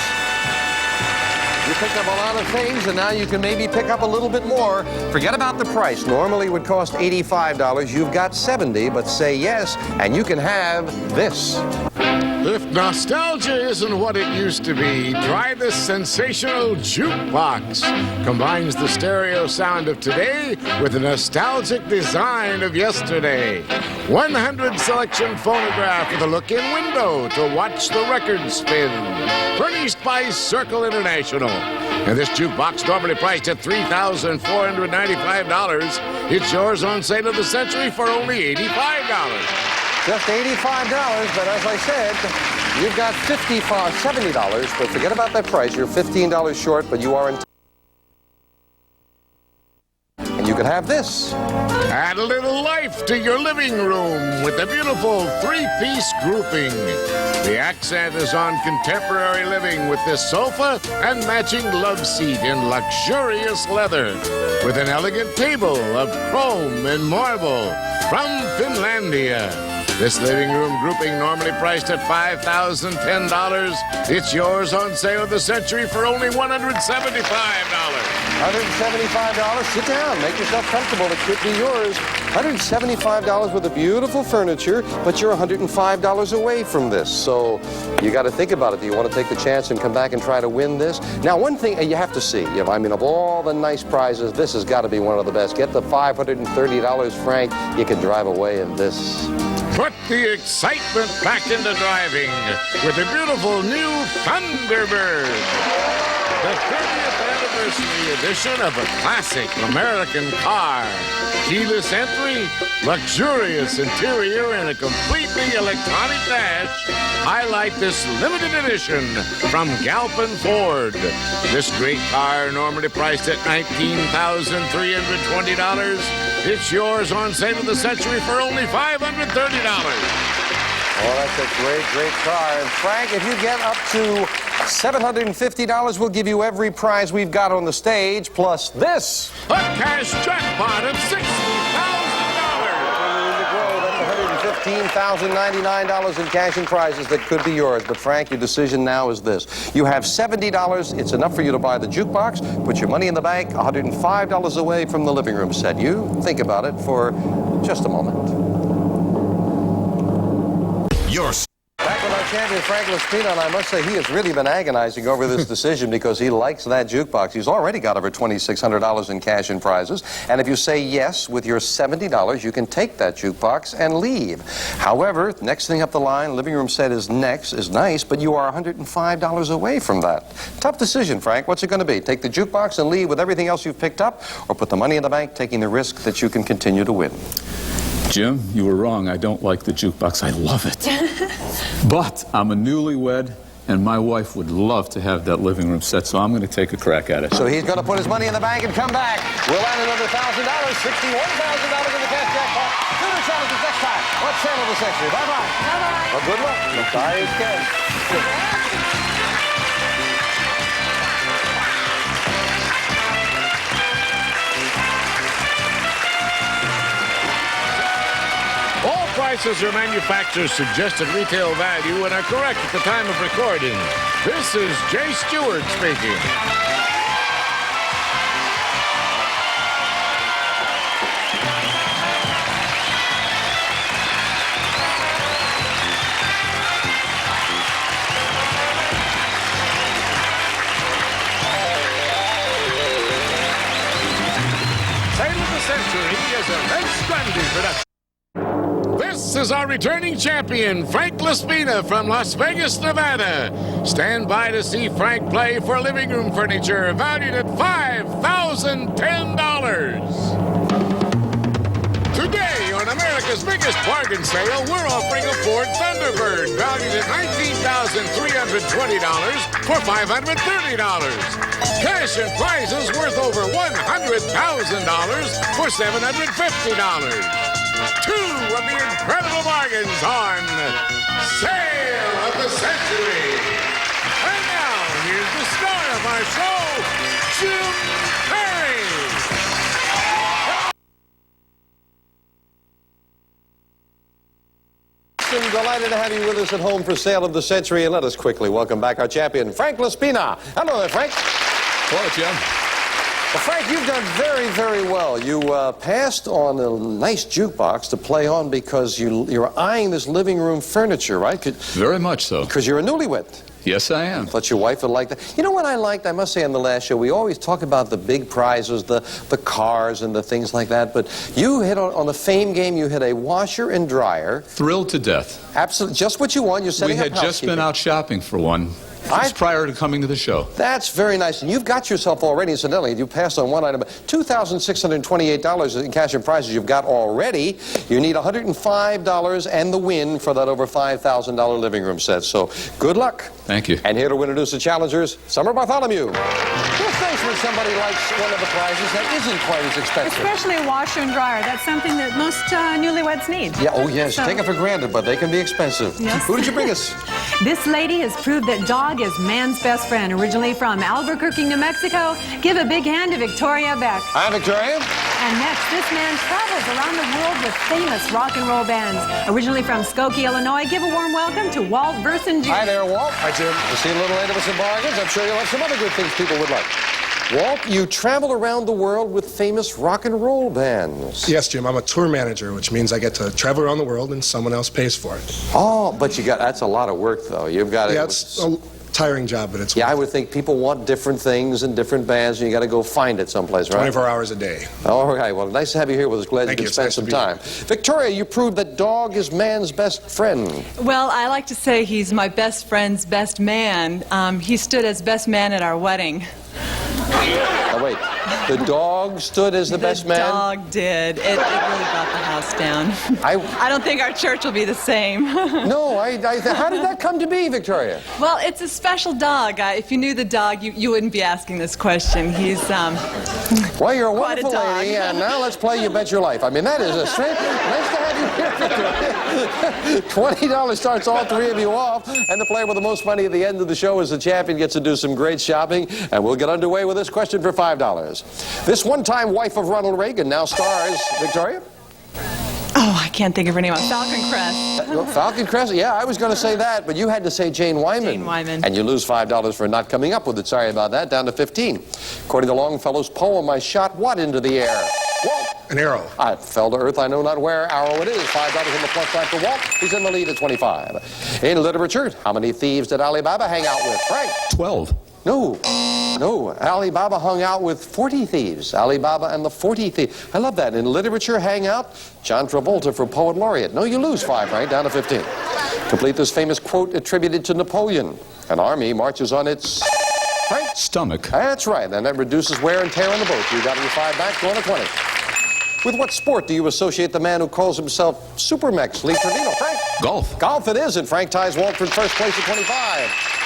You picked up a lot of things, and now you can maybe pick up a little bit more. Forget about the price. Normally it would cost $85. You've got $70, but say yes, and you can have this. If nostalgia isn't what it used to be, try this sensational jukebox. Combines the stereo sound of today with the nostalgic design of yesterday. 100 selection phonograph with a look-in window to watch the record spin. Furnished by Circle International. And this jukebox normally priced at $3,495. It's yours on sale of the century for only $85. Just $85, but as I said, you've got $70, but forget about that price. You're $15 short, but you are in. And you can have this. Add a little life to your living room with a beautiful three-piece grouping. The accent is on contemporary living with this sofa and matching love seat in luxurious leather with an elegant table of chrome and marble from Finlandia. This living room grouping normally priced at $5,010. It's yours on sale of the century for only $175. $175. Sit down. Make yourself comfortable. It could be yours. $175 with the beautiful furniture, but you're $105 away from this. So you got to think about it. Do you want to take the chance and come back and try to win this? Now, one thing you have to see. I mean, of all the nice prizes, this has got to be one of the best. Get the $530, Frank. You can drive away in this. Put the excitement back into driving with the beautiful new Thunderbird. The 30th anniversary edition of a classic American car. Keyless entry, luxurious interior, and a completely electronic dash highlight this limited edition from Galpin Ford. This great car, normally priced at $19,320, it's yours on sale of the century for only $530. Oh, that's a great, great car. And Frank, if you get up to $750, we'll give you every prize we've got on the stage, plus this. A cash jackpot of $60,000. That's $115,099 in cash and prizes that could be yours. But Frank, your decision now is this. You have $70. It's enough for you to buy the jukebox, put your money in the bank, $105 away from the living room set. You think about it for just a moment. Back with our champion, Frank Laspina, and I must say he has really been agonizing over this decision because he likes that jukebox. He's already got over $2,600 in cash and prizes, and if you say yes with your $70, you can take that jukebox and leave. However, next thing up the line, living room set is next, is nice, but you are $105 away from that. Tough decision, Frank. What's it going to be? Take the jukebox and leave with everything else you've picked up, or put the money in the bank, taking the risk that you can continue to win? Jim, you were wrong. I don't like the jukebox. I love it. But I'm a newlywed, and my wife would love to have that living room set, so I'm going to take a crack at it. So he's going to put his money in the bank and come back. We'll add another $1,000, $61,000 in the cash jackpot. Do the challenges next time. Let's settle the century. Bye-bye. Bye-bye. Well, good luck. Bye again. Prices are manufacturer's suggested retail value and are correct at the time of recording. This is Jay Stewart speaking. Sale of the Century is a Red Stranded production. This is our returning champion, Frank Laspina from Las Vegas, Nevada. Stand by to see Frank play for living room furniture valued at $5,010. Today, on America's biggest bargain sale, we're offering a Ford Thunderbird valued at $19,320 for $530. Cash and prizes worth over $100,000 for $750. Two of the incredible bargains on Sale of the Century. And now, here's the star of our show, Jim Perry. I'm delighted to have you with us at home for Sale of the Century. And let us quickly welcome back our champion, Frank Laspina. Hello there, Frank. Hello, Jim. Well, Frank, you've done very, very well. You passed on a nice jukebox to play on because you're eyeing this living room furniture, right? Very much so. Because you're a newlywed. Yes, I am. Thought your wife would like that. You know what I liked? I must say on the last show, we always talk about the big prizes, the cars and the things like that. But you hit on the fame game, you hit a washer and dryer. Thrilled to death. Absolutely. Just what you want. You're setting up We had just been out shopping for one. Just prior to coming to the show. That's very nice. And you've got yourself already, incidentally, you passed on one item, $2,628 in cash and prizes you've got already. You need $105 and the win for that over $5,000 living room set. So good luck. Thank you. And here to introduce the challengers, Summer Bartholomew. What's nice when somebody likes one of the prizes that isn't quite as expensive? Especially a washer and dryer. That's something that most newlyweds need. Yeah, oh yes, So- take it for granted, but they can be expensive. Yes. Who did you bring us? This lady has proved that dog is man's best friend. Originally from Albuquerque, New Mexico, give a big hand to Victoria Beck. Hi, Victoria. And next, this man travels around the world with famous rock and roll bands. Originally from Skokie, Illinois, give a warm welcome to Walt Versen Jr. Hi there, Walt. Hi, Jim. We'll see you a little later with some bargains. I'm sure you'll have some other good things people would like. Walt, you travel around the world with famous rock and roll bands. Yes, Jim. I'm a tour manager, which means I get to travel around the world and someone else pays for it. Oh, but that's a lot of work, though. You've got to... Yeah, it's a tiring job, but it's... Yeah, I would think people want different things and different bands, and you got to go find it someplace, right? 24 hours a day. All right. Well, nice to have you here with us. Glad you could spend some time. Victoria, you proved that dog is man's best friend. Well, I like to say he's my best friend's best man. He stood as best man at our wedding. Oh, wait. The dog stood as the best man? The dog did. It really brought the house down. I don't think our church will be the same. No, how did that come to be, Victoria? Well, it's a special dog. If you knew the dog, you wouldn't be asking this question. He's, well, you're a quite wonderful lady, and now let's play You Bet Your Life. I mean, that is a straight... Nice to have you here, Victoria. $20 starts all three of you off, and the player with the most money at the end of the show is the champion, gets to do some great shopping, and we'll get underway with this question for $5. This one-time wife of Ronald Reagan now stars, Victoria? Oh, I can't think of her name. Falcon Crest. Falcon Crest? Yeah, I was going to say that, but you had to say Jane Wyman. Jane Wyman. And you lose $5 for not coming up with it. Sorry about that. Down to 15. According to Longfellow's poem, I shot what into the air? Walt. An arrow. I fell to earth, I know not where. Arrow it is. $5 on the plus side for Walt. He's in the lead at 25. In literature, how many thieves did Alibaba hang out with? Frank. 12. No. Alibaba hung out with 40 thieves. Alibaba and the 40 thieves. I love that. In literature, hang out, John Travolta for Poet Laureate. No, you lose 5, right? Down to 15. Complete this famous quote attributed to Napoleon. An army marches on its... Frank? Stomach. That's right. And that reduces wear and tear on the boat. You got your 5 back, going to 20. With what sport do you associate the man who calls himself Supermex, Lee Trevino? Frank? Golf. Golf it is, and Frank ties Walt for first place at 25.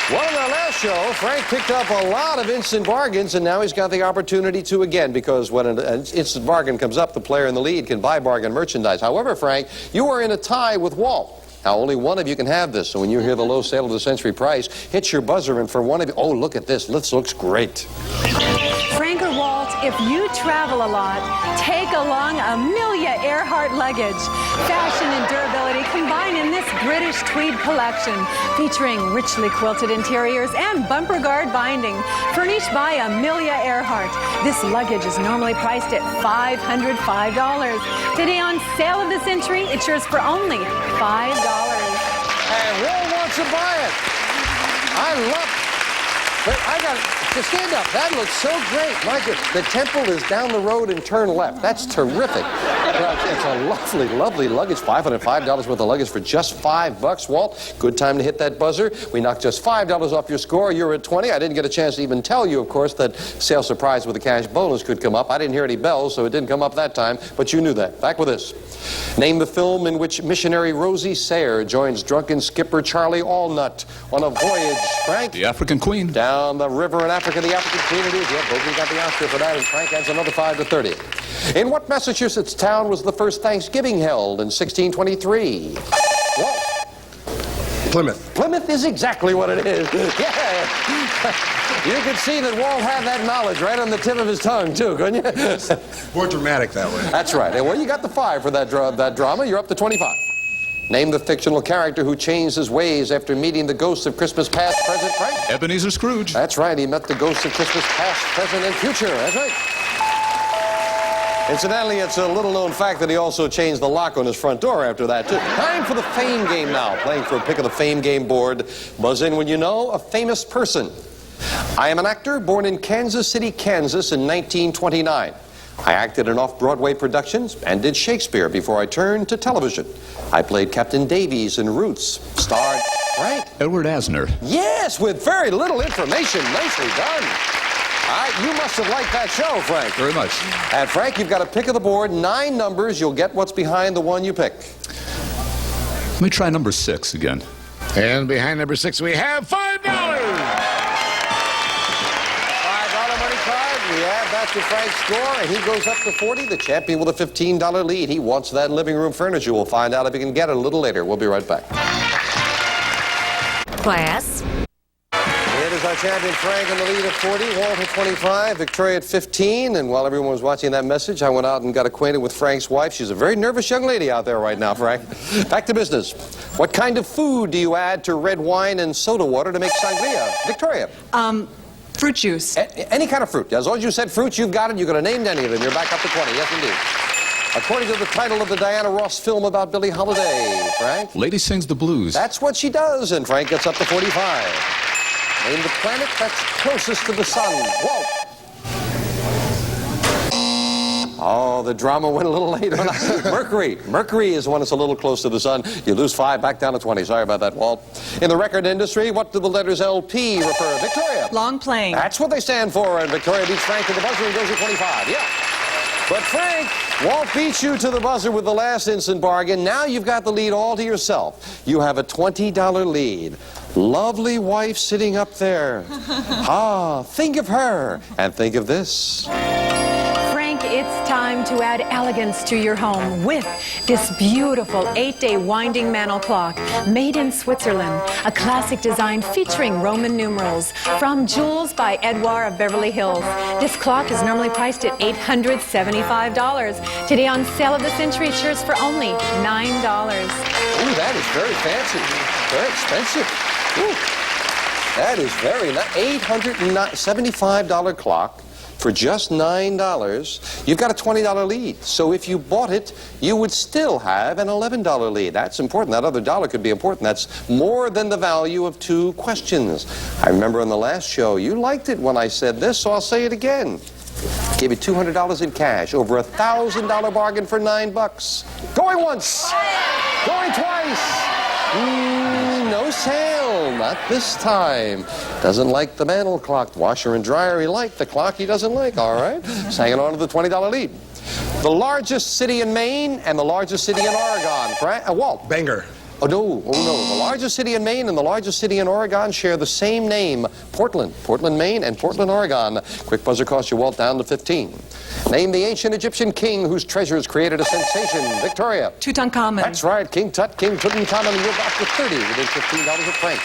Well, in our last show, Frank picked up a lot of instant bargains, and now he's got the opportunity to again, because when an instant bargain comes up, the player in the lead can buy bargain merchandise. However, Frank, you are in a tie with Walt. Now, only one of you can have this, so when you hear the low sale of the century price, hit your buzzer, and for one of you, oh, look at this. This looks great. Frank or Walt, if you travel a lot, take along Amelia Earhart luggage. Fashion and durability combine in this British tweed collection, featuring richly quilted interiors and bumper guard binding, furnished by Amelia Earhart. This luggage is normally priced at $505. Today on Sale of the Century, it's yours for only $5. And Walt wants to buy it. I love it. But I got to stand up. That looks so great. Like the temple is down the road and turn left. That's terrific. It's a lovely, lovely luggage. $505 worth of luggage for just $5, Walt. Good time to hit that buzzer. We knocked just $5 off your score. You're at 20. I didn't get a chance to even tell you, of course, that sale surprise with a cash bonus could come up. I didn't hear any bells, so it didn't come up that time, but you knew that. Back with this. Name the film in which missionary Rosie Sayre joins drunken skipper Charlie Allnut on a voyage. Frank? The African Queen. Down the river in Africa, the African Queen it is. Yeah, Bogey got the Oscar for that, and Frank adds another 5 to 30. In what Massachusetts town was the first Thanksgiving held in 1623? Walt? Plymouth. Plymouth is exactly what it is. Yeah. You could see that Walt had that knowledge right on the tip of his tongue, too, couldn't you? More dramatic that way. That's right. And well, you got the 5 for that drama. You're up to 25. Name the fictional character who changed his ways after meeting the ghosts of Christmas past, present, Frank? Ebenezer Scrooge. That's right. He met the ghosts of Christmas past, present, and future. That's right. Incidentally, it's a little-known fact that he also changed the lock on his front door after that, too. Time for the Fame game now. Playing for a pick of the Fame game board. Buzz in when you know a famous person. I am an actor born in Kansas City, Kansas in 1929. I acted in off-Broadway productions and did Shakespeare before I turned to television. I played Captain Davies in Roots, starred, right? Edward Asner. Yes, with very little information. Nicely done. All right, you must have liked that show, Frank. Very much. And Frank, you've got a pick of the board, 9 numbers. You'll get what's behind the one you pick. Let me try number 6 again. And behind number 6, we have $5. We add that to Frank's score, and he goes up to 40. The champion with a $15 lead. He wants that living room furniture. We'll find out if he can get it a little later. We'll be right back. Class. It is our champion, Frank, in the lead at 40, Walt at 25, Victoria at 15. And while everyone was watching that message, I went out and got acquainted with Frank's wife. She's a very nervous young lady out there right now, Frank. Back to business. What kind of food do you add to red wine and soda water to make sangria? Victoria. Fruit juice. Any kind of fruit. As long as you said fruit, you've got it. You could have named any of them. You're back up to 20. Yes, indeed. According to the title of the Diana Ross film about Billie Holiday, Frank? Lady sings the blues. That's what she does, and Frank gets up to 45. Name the planet that's closest to the sun. Walt. Oh, the drama went a little late on that. Mercury. Mercury is the one that's a little close to the sun. You lose 5, back down to 20. Sorry about that, Walt. In the record industry, what do the letters LP refer? Victoria. Long playing. That's what they stand for, and Victoria beats Frank to the buzzer and goes to 25. Yeah. But Frank, Walt beats you to the buzzer with the last instant bargain. Now you've got the lead all to yourself. You have a $20 lead. Lovely wife sitting up there. Think of her. And think of this. Frank, it's time to add elegance to your home with this beautiful 8-day winding mantel clock made in Switzerland. A classic design featuring Roman numerals from Jules by Edouard of Beverly Hills. This clock is normally priced at $875. Today on Sale of the Century, it shares for only $9. Ooh, that is very fancy. Very expensive. Ooh. That is very nice. $875 clock. For just $9, you've got a $20 lead. So if you bought it, you would still have an $11 lead. That's important. That other dollar could be important. That's more than the value of 2 questions. I remember on the last show, you liked it when I said this, so I'll say it again. Give you $200 in cash, over a $1,000 bargain for $9. Going once, going twice. No sale, not this time. Doesn't like the mantel clock, washer and dryer he liked, the clock he doesn't like, all right? Just hanging on to the $20 lead. The largest city in Maine and the largest city in Oregon, Walt. Bangor. Oh, no. The largest city in Maine and the largest city in Oregon share the same name, Portland. Portland, Maine, and Portland, Oregon. Quick buzzer costs you, Walt, down to 15. Name the ancient Egyptian king whose treasures created a sensation. Victoria. Tutankhamun. That's right. King Tut, King Tutankhamun, and you're back to 30 within $15 of Frank.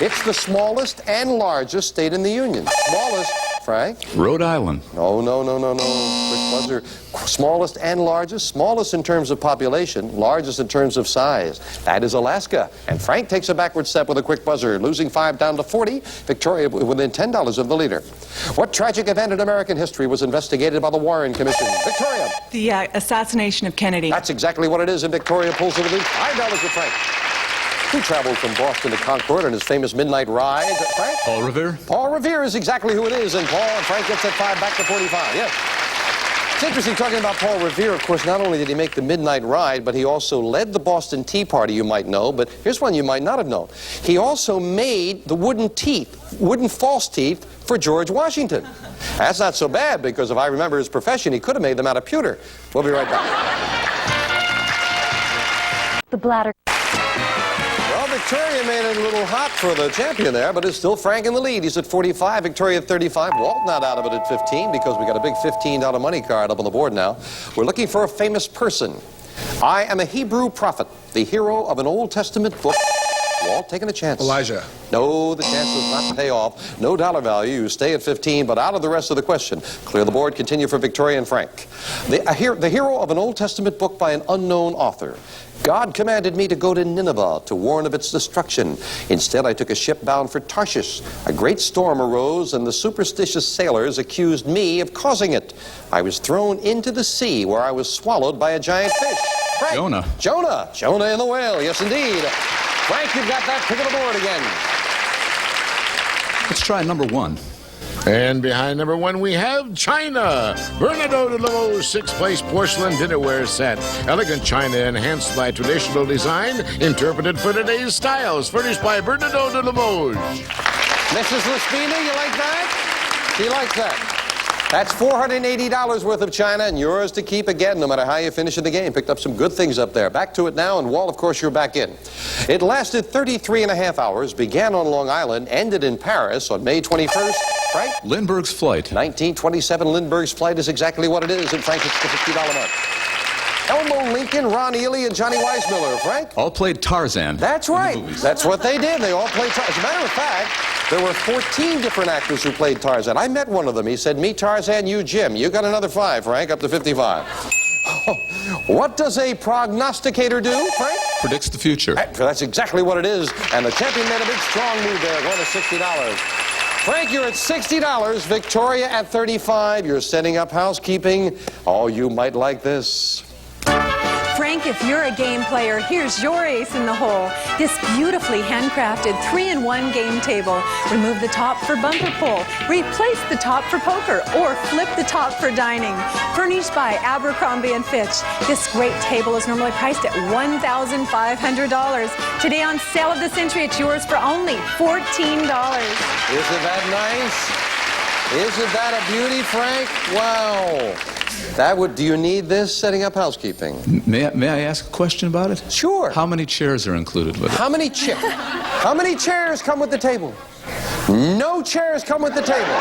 It's the smallest and largest state in the Union. Smallest, Frank? Rhode Island. No. Quick buzzer. Smallest and largest. Smallest in terms of population. Largest in terms of size. That is Alaska. And Frank takes a backward step with a quick buzzer, losing 5 down to 40. Victoria within $10 of the leader. What tragic event in American history was investigated by the Warren Commission? Victoria. The assassination of Kennedy. That's exactly what it is, and Victoria pulls it within $5 of Frank. Who traveled from Boston to Concord on his famous midnight ride? Frank? Paul Revere. Paul Revere is exactly who it is, and Frank gets that 5 back to 45. Yes. It's interesting talking about Paul Revere. Of course, not only did he make the midnight ride, but he also led the Boston Tea Party, you might know. But here's one you might not have known. He also made the wooden false teeth for George Washington. That's not so bad, because if I remember his profession, he could have made them out of pewter. We'll be right back. The bladder. Victoria made it a little hot for the champion there, but it's still Frank in the lead. He's at 45, Victoria at 35. Walt not out of it at 15 because we got a big $15 money card up on the board now. We're looking for a famous person. I am a Hebrew prophet, the hero of an Old Testament book. Walt, taking a chance. Elijah. No, the chance does not pay off. No dollar value. You stay at 15, but out of the rest of the question. Clear the board. Continue for Victoria and Frank. The hero of an Old Testament book by an unknown author. God commanded me to go to Nineveh to warn of its destruction. Instead, I took a ship bound for Tarshish. A great storm arose, and the superstitious sailors accused me of causing it. I was thrown into the sea, where I was swallowed by a giant fish. Frank. Jonah. Jonah and the whale. Yes, indeed. Frank, you've got that pick of the board again. Let's try number 1. And behind number 1, we have China. Bernardo de Limoges 6-place porcelain dinnerware set. Elegant china enhanced by traditional design, interpreted for today's styles. Furnished by Bernardo de Limoges. Mrs. Laspina, you like that? She likes that. That's $480 worth of china, and yours to keep again, no matter how you finish in the game. Picked up some good things up there. Back to it now, and Walt, of course, you're back in. It lasted 33 and a half hours, began on Long Island, ended in Paris on May 21st. Frank? Lindbergh's Flight. 1927 Lindbergh's Flight is exactly what it is, and Frank, it's the $50 mark. Elmo Lincoln, Ron Ely, and Johnny Weissmuller. Frank? All played Tarzan. That's right. That's what they did. They all played Tarzan. As a matter of fact, there were 14 different actors who played Tarzan. I met one of them. He said, me Tarzan, you Jim. You got another 5, Frank, up to 55. What does a prognosticator do, Frank? Predicts the future. That's exactly what it is. And the champion made a big, strong move there, going to $60. Frank, you're at $60. Victoria at 35. You're setting up housekeeping. Oh, you might like this. Frank, if you're a game player, here's your ace in the hole. This beautifully handcrafted 3-in-1 game table. Remove the top for bumper pull, replace the top for poker, or flip the top for dining. Furnished by Abercrombie & Fitch. This great table is normally priced at $1,500. Today on Sale of the Century, it's yours for only $14. Isn't that nice? Isn't that a beauty, Frank? Wow. Do you need this setting up housekeeping? May I ask a question about it? Sure. How many chairs are included with it? How many chairs come with the table? No chairs come with the table.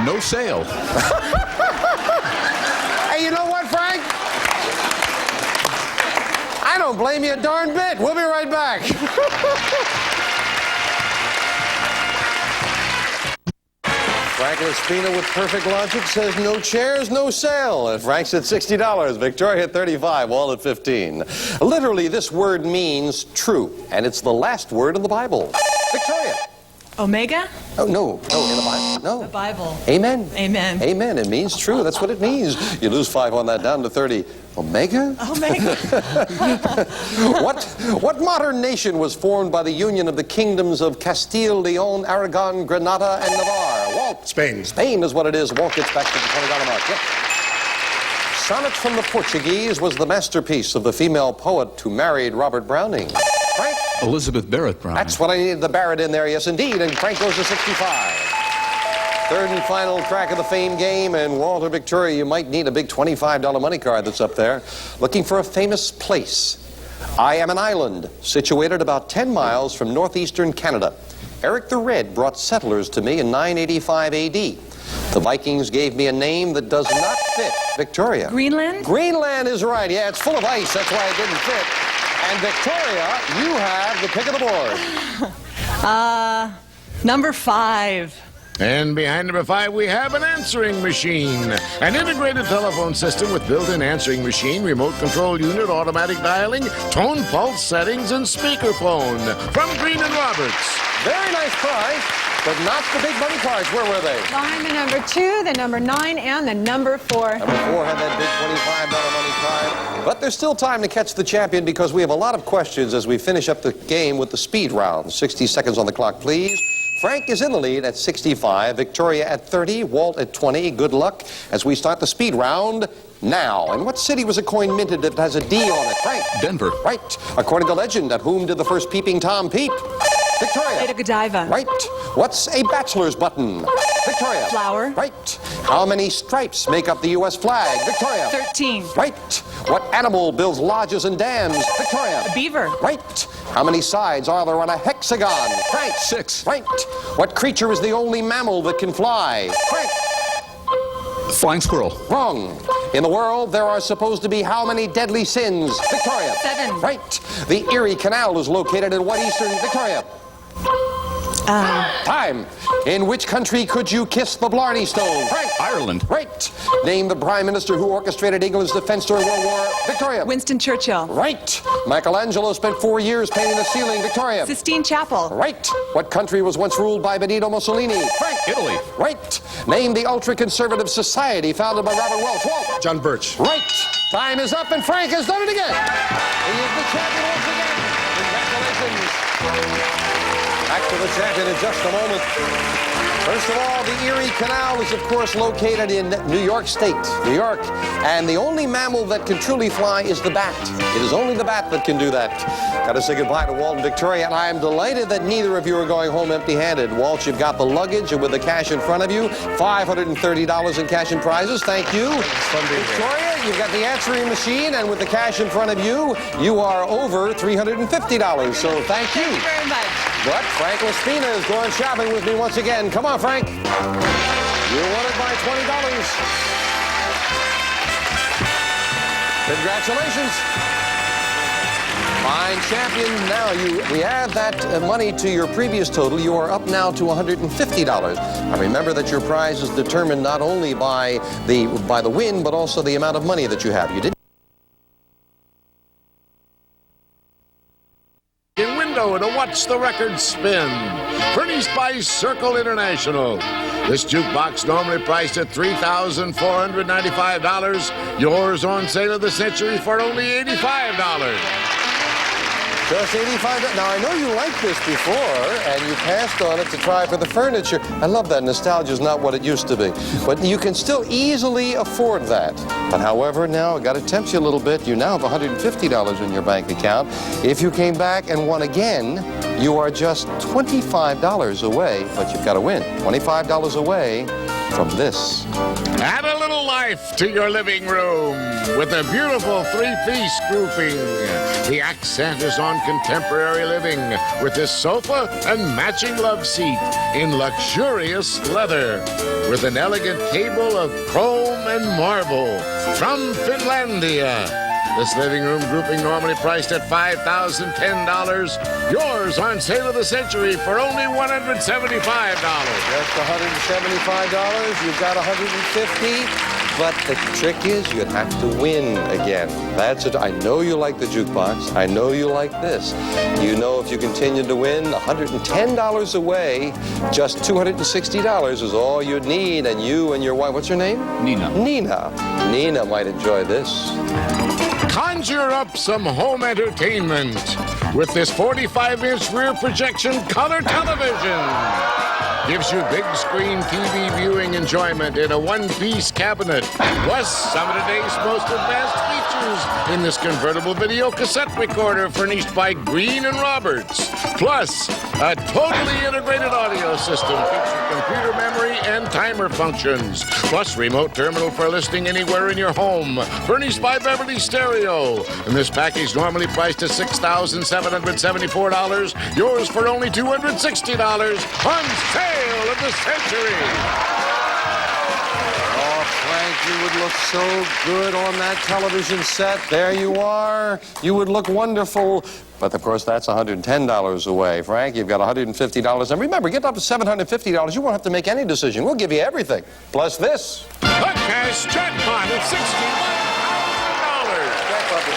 No sale. Hey, you know what, Frank? I don't blame you a darn bit. We'll be right back. Frank Laspina with perfect logic says no chairs, no sale. And Frank's at $60. Victoria at 35, Walt at 15. Literally, this word means true, and it's the last word in the Bible. Victoria. Omega? Oh, no, in the Bible. No. The Bible. Amen. Amen. Amen. It means true. That's what it means. You lose 5 on that, down to 30. Omega? Omega. What modern nation was formed by the union of the kingdoms of Castile, Leon, Aragon, Granada, and Navarre? Walt. Spain. Spain is what it is. Walt gets back to the $20 mark. Yep. Sonnet from the Portuguese was the masterpiece of the female poet who married Robert Browning. Frank? Elizabeth Barrett Browning. That's what I needed, the Barrett in there, yes indeed, and Frank goes to 65. Third and final track of the fame game, and Walter Victoria, you might need a big $25 money card that's up there. Looking for a famous place. I am an island situated about 10 miles from northeastern Canada. Eric the Red brought settlers to me in 985 AD. The Vikings gave me a name that does not fit. Victoria. Greenland? Greenland is right. Yeah, it's full of ice. That's why it didn't fit. And Victoria, you have the pick of the board. Number 5. And behind number 5, we have an answering machine. An integrated telephone system with built-in answering machine, remote control unit, automatic dialing, tone pulse settings, and speakerphone. From Green & Roberts. Very nice prize, but not the big money cards. Where were they? Behind the number 2, the number 9, and the number 4. Number 4 had that big $25 money card. But there's still time to catch the champion because we have a lot of questions as we finish up the game with the speed round. 60 seconds on the clock, please. Frank is in the lead at 65, Victoria at 30, Walt at 20. Good luck as we start the speed round now. And what city was a coin minted that has a D on it? Frank? Denver. Right. According to legend, at whom did the first peeping Tom peep? Victoria. Ada Godiva. Right. What's a bachelor's button? Victoria. Flower. Right. How many stripes make up the U.S. flag? Victoria. 13. Right. What animal builds lodges and dams? Victoria. A beaver. Right. How many sides are there on a hexagon? Frank. 6. Right. What creature is the only mammal that can fly? Frank. Flying squirrel. Wrong. In the world, there are supposed to be how many deadly sins? Victoria. 7. Right. The Erie Canal is located in what eastern? Victoria. Time. In which country could you kiss the Blarney Stone? Frank. Ireland. Right. Name the prime minister who orchestrated England's defense during World War. Victoria. Winston Churchill. Right. Michelangelo spent 4 years painting the ceiling. Victoria. Sistine Chapel. Right. What country was once ruled by Benito Mussolini? Frank. Italy. Right. Name the ultra-conservative society founded by Robert Welch. Walt. John Birch. Right. Time is up, and Frank has done it again. He is the champion once again. Congratulations. Back to the champion in just a moment. First of all, the Erie Canal is, of course, located in New York State, New York. And the only mammal that can truly fly is the bat. It is only the bat that can do that. Got to say goodbye to Walt and Victoria, and I am delighted that neither of you are going home empty-handed. Walt, you've got the luggage, and with the cash in front of you, $530 in cash and prizes. Thank you. Victoria, you've got the answering machine, and with the cash in front of you, you are over $350. So thank you. Thank you very much. But Frank Laspina is going shopping with me once again. Come on, Frank. You won it by $20. Congratulations. Fine champion. Now we add that money to your previous total. You are up now to $150. Now remember that your prize is determined not only by the win, but also the amount of money that you have. You didn't window to watch the record spin. Furnished by Circle International. This jukebox normally priced at $3,495. Yours on sale of the century for only $85. Just $85. Now, I know you liked this before, and you passed on it to try for the furniture. I love that. Nostalgia is not what it used to be. But you can still easily afford that. But however, now, I got to tempt you a little bit. You now have $150 in your bank account. If you came back and won again, you are just $25 away, but you've got to win. $25 away from this. Add a little life to your living room with a beautiful three-piece grouping. The accent is on contemporary living with this sofa and matching love seat in luxurious leather with an elegant table of chrome and marble from Finlandia. This living room grouping normally priced at $5,010. Yours on sale of the century for only $175. Just $175. You've got $150. But the trick is you'd have to win again. That's it. I know you like the jukebox. I know you like this. You know if you continue to win, $110 away, just $260 is all you'd need. And you and your wife, what's her name? Nina. Nina might enjoy this. Conjure up some home entertainment with this 45-inch rear projection color television. Gives you big screen TV viewing enjoyment in a one-piece cabinet. Plus, some of today's most advanced features in this convertible video cassette recorder furnished by Green & Roberts. Plus, a totally integrated audio system featuring computer memory and timer functions. Plus, remote terminal for listening anywhere in your home. Furnished by Beverly Stereo. And this package normally priced at $6,774. Yours for only $260 on sale of the century. Oh, Frank, you would look so good on that television set. There you are. You would look wonderful. But, of course, that's $110 away. Frank, you've got $150. And remember, get up to $750. You won't have to make any decision. We'll give you everything. Plus this. The cash jackpot of $61,000.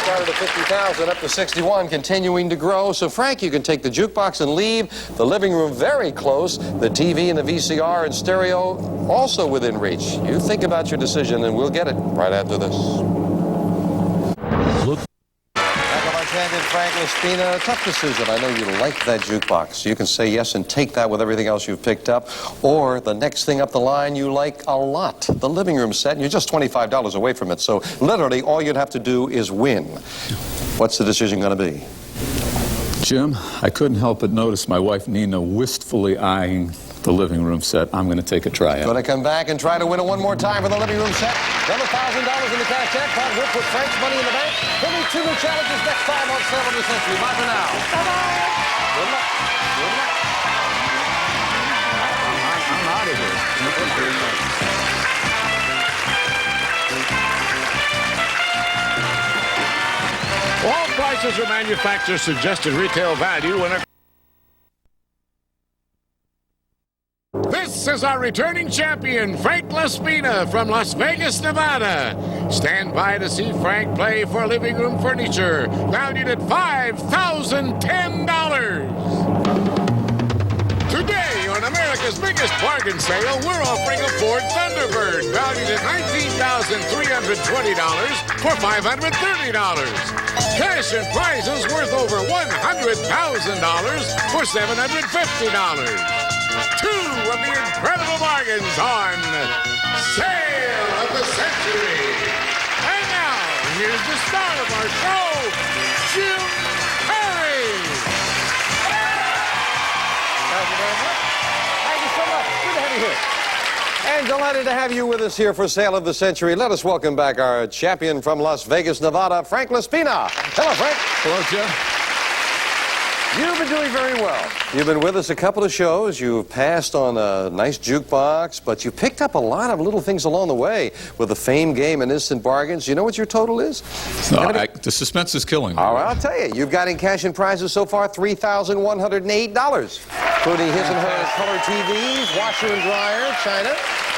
Started at 50,000 up to 61, continuing to grow. So, Frank, you can take the jukebox and leave. The living room very close. The TV and the VCR and stereo also within reach. You think about your decision, and we'll get it right after this. Look. Champion Frank Laspina, a tough decision. I know you like that jukebox. You can say yes and take that with everything else you've picked up. Or the next thing up the line you like a lot, the living room set, and you're just $25 away from it. So literally all you'd have to do is win. What's the decision going to be? Jim, I couldn't help but notice my wife Nina wistfully eyeing the living room set. I'm going to take a try at it. Going to come back and try to win it one more time for the living room set. Another $1,000 in the cash jackpot. We'll put Frank's money in the bank. We'll meet two new challenges next time on Sale of the Century. Bye for now. Bye-bye. Good luck. Good luck. I'm out of here. All prices are manufacturer suggested retail value when a... This is our returning champion, Frank Laspina from Las Vegas, Nevada. Stand by to see Frank play for living room furniture, valued at $5,010. Today, on America's biggest bargain sale, we're offering a Ford Thunderbird, valued at $19,320 for $530. Cash and prizes worth over $100,000 for $750. Two of the incredible bargains on Sale of the Century. And now, here's the star of our show, Jim Perry. Thank you very much. Thank you so much. Good to have you here. And delighted to have you with us here for Sale of the Century. Let us welcome back our champion from Las Vegas, Nevada, Frank Laspina. Hello, Frank. Hello, Jim. You've been doing very well. You've been with us a couple of shows. You've passed on a nice jukebox, but you picked up a lot of little things along the way with the Fame game and Instant Bargains. You know what your total is? The suspense is killing me. All right, I'll tell you. You've got in cash and prizes so far $3,108, including his and her color TVs, washer and dryer, china.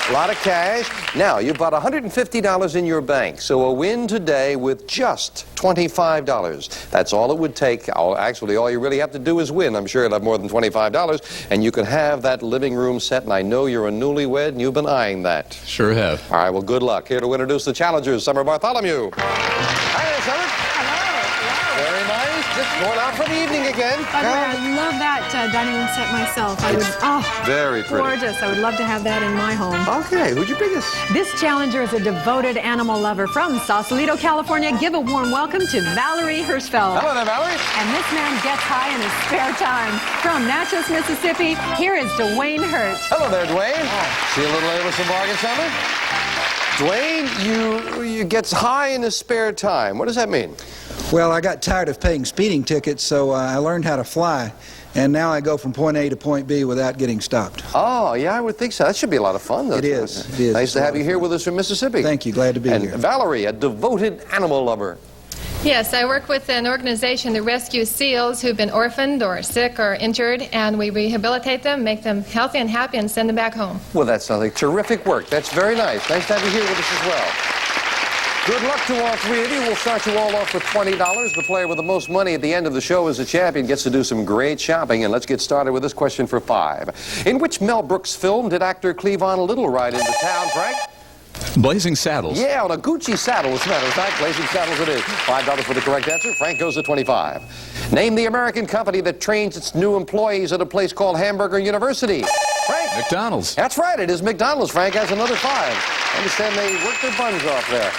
A lot of cash. Now, you've got $150 in your bank, so a win today with just $25. That's all it would take. Actually, all you really have to do is win. I'm sure you'll have more than $25, and you can have that living room set, and I know you're a newlywed, and you've been eyeing that. Sure have. All right, well, good luck. Here to introduce the challengers, Summer Bartholomew. Hi there, Summer. Very nice. Just going out for the evening again. By the way, I love that dining room set myself. I would, very pretty. Gorgeous. I would love to have that in my home. Okay, who'd you pick us? This challenger is a devoted animal lover from Sausalito, California. Give a warm welcome to Valerie Hirschfeld. Hello there, Valerie. And this man gets high in his spare time. From Natchez, Mississippi, here is Dwayne Hurt. Hello there, Dwayne. See a little later with some bargain, Summer? Dwayne, you gets high in his spare time. What does that mean? Well, I got tired of paying speeding tickets, so I learned how to fly. And now I go from point A to point B without getting stopped. Oh, yeah, I would think so. That should be a lot of fun, though. It is. It is. Nice to have you here with us from Mississippi. Thank you. Glad to be here. And Valerie, a devoted animal lover. Yes, I work with an organization that rescues seals who've been orphaned or sick or injured, and we rehabilitate them, make them healthy and happy, and send them back home. Well, that sounds like terrific work. That's very nice. Nice to have you here with us as well. Good luck to all three of you. We'll start you all off with $20. The player with the most money at the end of the show is the champion, gets to do some great shopping. And let's get started with this question for 5. In which Mel Brooks film did actor Cleavon Little ride into town, Frank? Blazing Saddles. Yeah, on a Gucci saddle, as a matter of fact. Blazing Saddles it is. $5 for the correct answer. Frank goes to 25. Name the American company that trains its new employees at a place called Hamburger University. Frank? McDonald's. That's right, it is McDonald's. Frank has another 5. I understand they work their buns off there.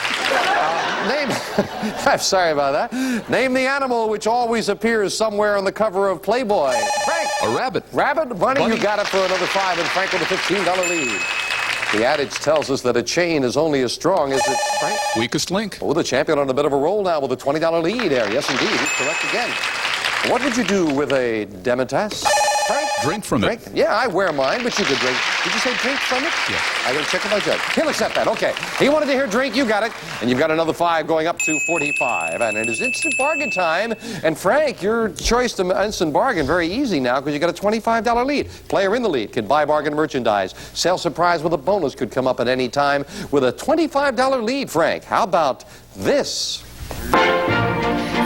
I'm sorry about that. Name the animal which always appears somewhere on the cover of Playboy. Frank? A rabbit. Rabbit? Bunny? You got it for another 5, and Frank with a $15 lead. The adage tells us that a chain is only as strong as its Frank? Weakest link. Oh, the champion on a bit of a roll now with a $20 lead there. Yes, indeed. He's correct again. What would you do with a Demetas? Frank? Drink from it. Yeah, I wear mine, but you could drink. Did you say drink from it? Yeah. I gotta check with my judge. He'll accept that. Okay. He wanted to hear drink. You got it. And you've got another 5 going up to 45. And it is instant bargain time. And Frank, your choice to instant bargain, very easy now because you got a $25 lead. Player in the lead can buy bargain merchandise. Sale surprise with a bonus could come up at any time with a $25 lead, Frank. How about this?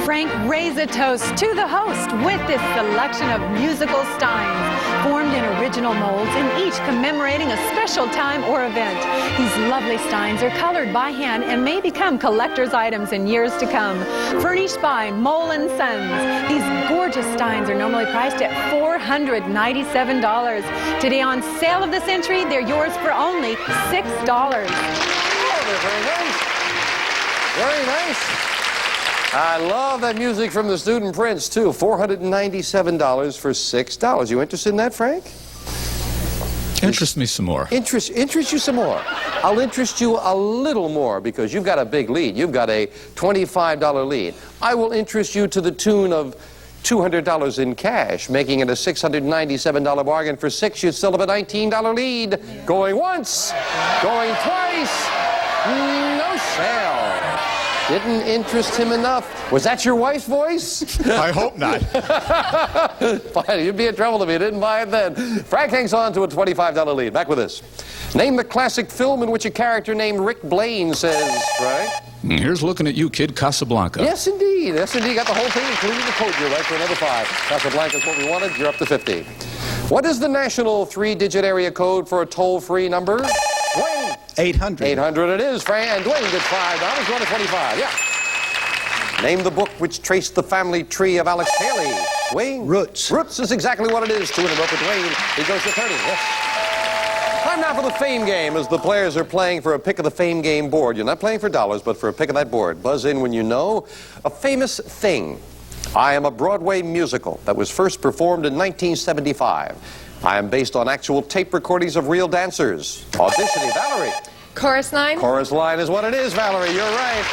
Frank, raise a toast to the host with this selection of musical steins formed in original molds and each commemorating a special time or event. These lovely steins are colored by hand and may become collector's items in years to come. Furnished by Mole & Sons, these gorgeous steins are normally priced at $497. Today on Sale of the Century, they're yours for only $6. Oh, they're very nice. Very nice. I love that music from the student prince, too. $497 for $6. You interested in that, Frank? Interest me some more. Interest you some more. I'll interest you a little more because you've got a big lead. You've got a $25 lead. I will interest you to the tune of $200 in cash, making it a $697 bargain. For 6, you still have a $19 lead. Yeah. Going once, going twice, no sale. Didn't interest him enough. Was that your wife's voice? I hope not. Fine, you'd be in trouble if you didn't buy it then. Frank hangs on to a $25 lead. Back with this. Name the classic film in which a character named Rick Blaine says, Frank? Here's looking at you, kid. Casablanca. Yes, indeed. Yes, indeed. Got the whole thing, including the code. You're right for another 5. Casablanca's what we wanted. You're up to 50. What is the national 3-digit area code for a toll-free number? Dwayne. 800. 800 it is, Frank. And Dwayne gets $5. Going to 25. Yeah. Name the book which traced the family tree of Alex Haley. Dwayne? Roots. Roots is exactly what it is. 2 in a row for Dwayne. He goes to 30. Yes. Time now for the Fame game as the players are playing for a pick of the Fame game board. You're not playing for dollars, but for a pick of that board. Buzz in when you know a famous thing. I am a Broadway musical that was first performed in 1975. I am based on actual tape recordings of real dancers. Auditioning, Valerie. Chorus line? Chorus line is what it is, Valerie. You're right.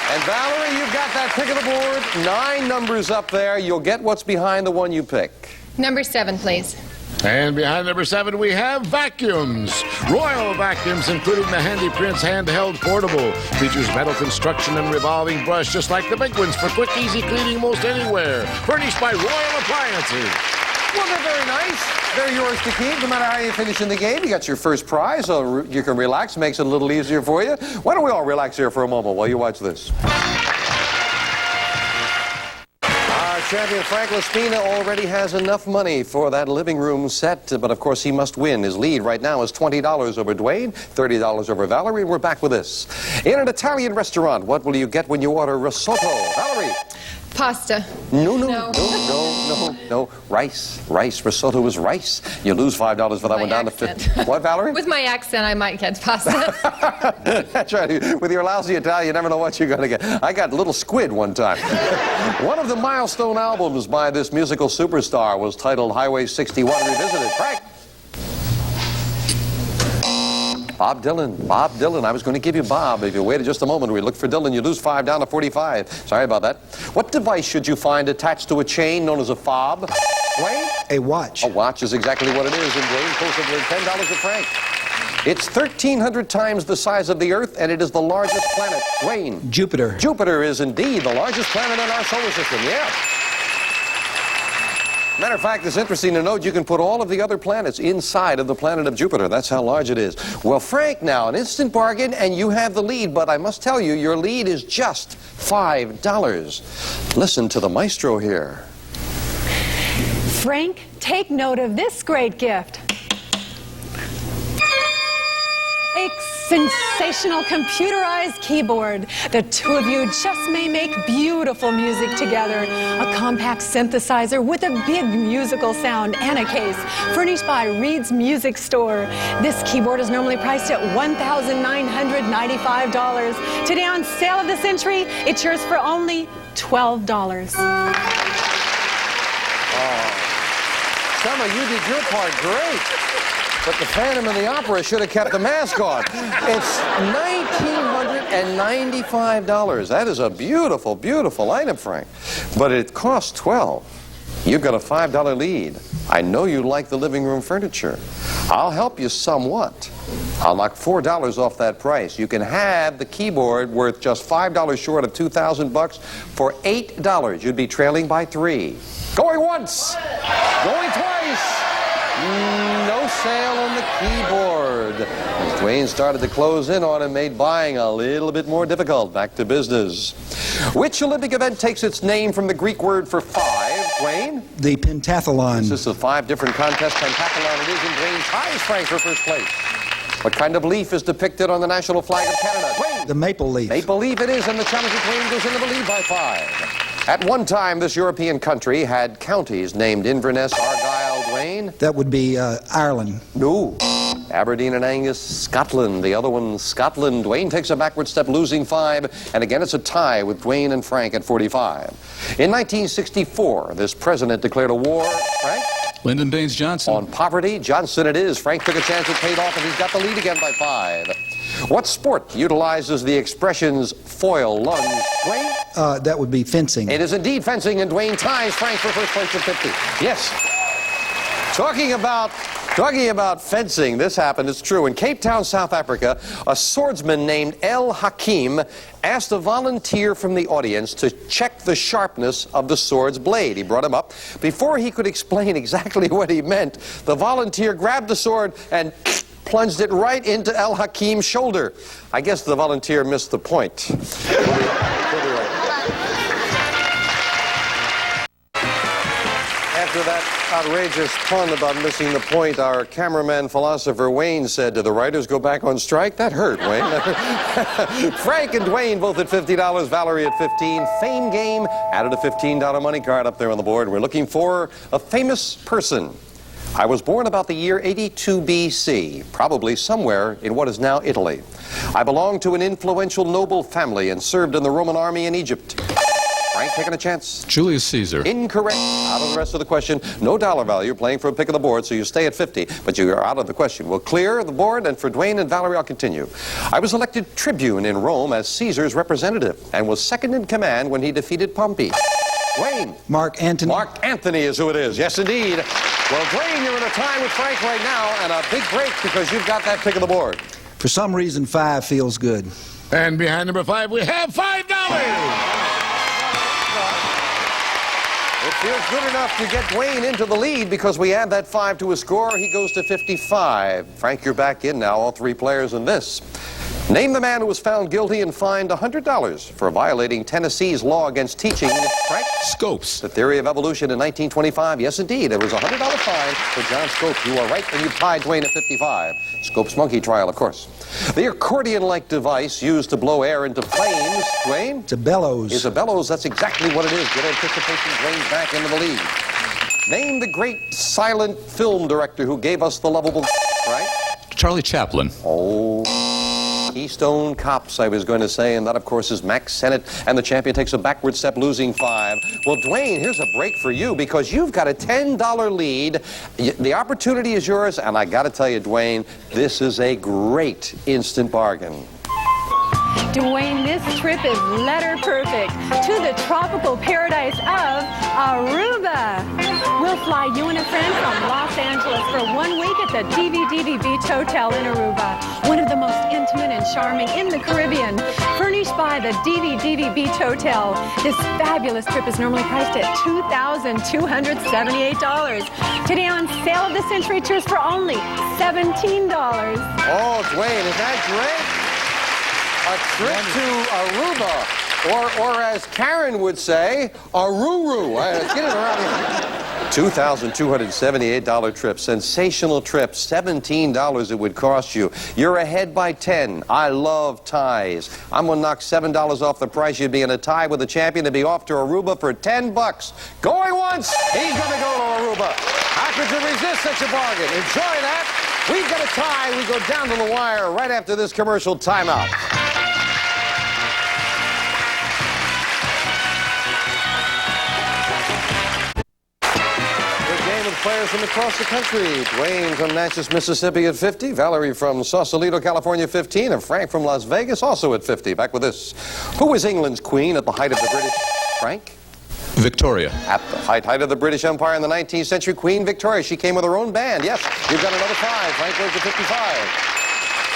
And Valerie, you've got that pick of the board. 9 numbers up there. You'll get what's behind the one you pick. Number 7, please. And behind number 7, we have vacuums. Royal vacuums, including the Handy Prince handheld portable. Features metal construction and revolving brush, just like the big ones, for quick, easy cleaning most anywhere. Furnished by Royal Appliances. Well, they're very nice. They're yours to keep, no matter how you finish in the game. You got your first prize, so you can relax. Makes it a little easier for you. Why don't we all relax here for a moment while you watch this? Champion Frank Laspina already has enough money for that living room set, but of course he must win. His lead right now is $20 over Dwayne, $30 over Valerie. We're back with this. In an Italian restaurant, what will you get when you order risotto? Valerie? Pasta. No. Rice. Risotto is rice. You lose $5 for that one down to 50. What, Valerie? With my accent, I might get pasta. That's right. With your lousy Italian, you never know what you're going to get. I got Little Squid one time. One of the milestone albums by this musical superstar was titled Highway 61 Revisited. Frank? Bob Dylan. I was going to give you Bob. If you waited just a moment, we look for Dylan. You lose 5 down to 45. Sorry about that. What device should you find attached to a chain known as a fob? Dwayne? A watch. A watch is exactly what it is. And Dwayne posted with $10 to Frank. It's 1,300 times the size of the Earth, and it is the largest planet. Dwayne? Jupiter. Jupiter is indeed the largest planet in our solar system, yeah. Matter of fact, it's interesting to note you can put all of the other planets inside of the planet of Jupiter. That's how large it is. Well, Frank, now, an instant bargain, and you have the lead, but I must tell you, your lead is just $5. Listen to the maestro here. Frank, take note of this great gift. A sensational computerized keyboard. The two of you just may make beautiful music together. A compact synthesizer with a big musical sound and a case, furnished by Reed's Music Store. This keyboard is normally priced at $1,995. Today on Sale of the Century, it's yours for only $12. Summer, you did your part great. But the Phantom and the Opera should have kept the mask on. It's $1,995. That is a beautiful, beautiful item, Frank. But it costs $12. You've got a $5 lead. I know you like the living room furniture. I'll help you somewhat. I'll knock $4 off that price. You can have the keyboard worth just $5 short of $2,000 for $8. You'd be trailing by 3. Going once. Going twice. No sale on the keyboard. As Dwayne started to close in on him, made buying a little bit more difficult. Back to business. Which Olympic event takes its name from the Greek word for 5, Dwayne? The pentathlon. This is 5 different contests. Pentathlon it is, and Dwayne ties Frank for first place. What kind of leaf is depicted on the national flag of Canada? Dwayne? The maple leaf. Maple leaf it is, and the challenger Dwayne goes into the lead by 5. At one time, this European country had counties named Inverness, Argyll, Dwayne. That would be Ireland. No. Aberdeen and Angus, Scotland. The other one, Scotland. Dwayne takes a backward step, losing 5. And again, it's a tie with Dwayne and Frank at 45. In 1964, this president declared a war, Frank? Lyndon Baines Johnson. On poverty. Johnson it is. Frank took a chance, it paid off, and he's got the lead again by 5. What sport utilizes the expressions foil, lunge, Dwayne? That would be fencing. It is indeed fencing, and Dwayne ties Frank for first place at 50. Yes. Talking about fencing, this happened, it's true. In Cape Town, South Africa, a swordsman named El Hakim asked a volunteer from the audience to check the sharpness of the sword's blade. He brought him up. Before he could explain exactly what he meant, the volunteer grabbed the sword and plunged it right into El Hakim's shoulder. I guess the volunteer missed the point. After that outrageous pun about missing the point, our cameraman philosopher Wayne said, "Do the writers go back on strike?" That hurt, Wayne. Frank and Dwayne both at $50, Valerie at 15. Fame game added a $15 money card up there on the board. We're looking for a famous person. I was born about the year 82 BC, probably somewhere in what is now Italy. I belonged to an influential noble family and served in the Roman army in Egypt. Frank, taking a chance. Julius Caesar. Incorrect. Out of the rest of the question. No dollar value. Playing for a pick of the board, so you stay at 50, but you are out of the question. We'll clear the board, and for Dwayne and Valerie, I'll continue. I was elected tribune in Rome as Caesar's representative and was second in command when he defeated Pompey. Dwayne. Mark Antony. Mark Antony is who it is. Yes, indeed. Well, Dwayne, you're in a tie with Frank right now, and a big break because you've got that pick of the board. For some reason, 5 feels good. And behind number 5, we have $5. It feels good enough to get Dwayne into the lead because we add that 5 to his score. He goes to 55. Frank, you're back in now, all 3 players in this. Name the man who was found guilty and fined $100 for violating Tennessee's law against teaching. Frank? Scopes. The theory of evolution in 1925. Yes, indeed. It was a $100 fine for John Scopes. You are right, and you tied Dwayne at 55. Scopes' monkey trial, of course. The accordion-like device used to blow air into flames. Dwayne? It's a bellows. It's a bellows. That's exactly what it is. Good anticipation. Dwayne's back into the lead. Name the great silent film director who gave us The Lovable... Right? Charlie Chaplin. Oh... Keystone Cops, I was going to say, and that, of course, is Max Sennett, and the champion takes a backward step, losing 5. Well, Dwayne, here's a break for you because you've got a $10 lead. The opportunity is yours, and I got to tell you, Dwayne, this is a great instant bargain. Dwayne, this trip is letter perfect to the tropical paradise of Aruba. We'll fly you and a friend from Los Angeles for 1 week at the DVD Beach Hotel in Aruba, one of the most intimate and charming in the Caribbean, furnished by the DVD Beach Hotel. This fabulous trip is normally priced at $2,278. Today on Sale of the Century Tours for only $17. Oh, Dwayne, is that great? A trip to Aruba, or as Karen would say, Aruru. Get it around here. $2,278 trip, sensational trip, $17 it would cost you. You're ahead by 10. I love ties. I'm going to knock $7 off the price. You'd be in a tie with the champion to be off to Aruba for $10. Going once, he's going to go to Aruba. How could you resist such a bargain? Enjoy that. We've got a tie. We go down to the wire right after this commercial timeout. Players from across the country. Dwayne from Natchez, Mississippi at 50. Valerie from Sausalito, California, 15. And Frank from Las Vegas, also at 50. Back with this. Who was England's queen at the height of the British... Frank? Victoria. At the height of the British Empire in the 19th century, Queen Victoria. She came with her own band. Yes, you've got another 5. Frank goes to 55.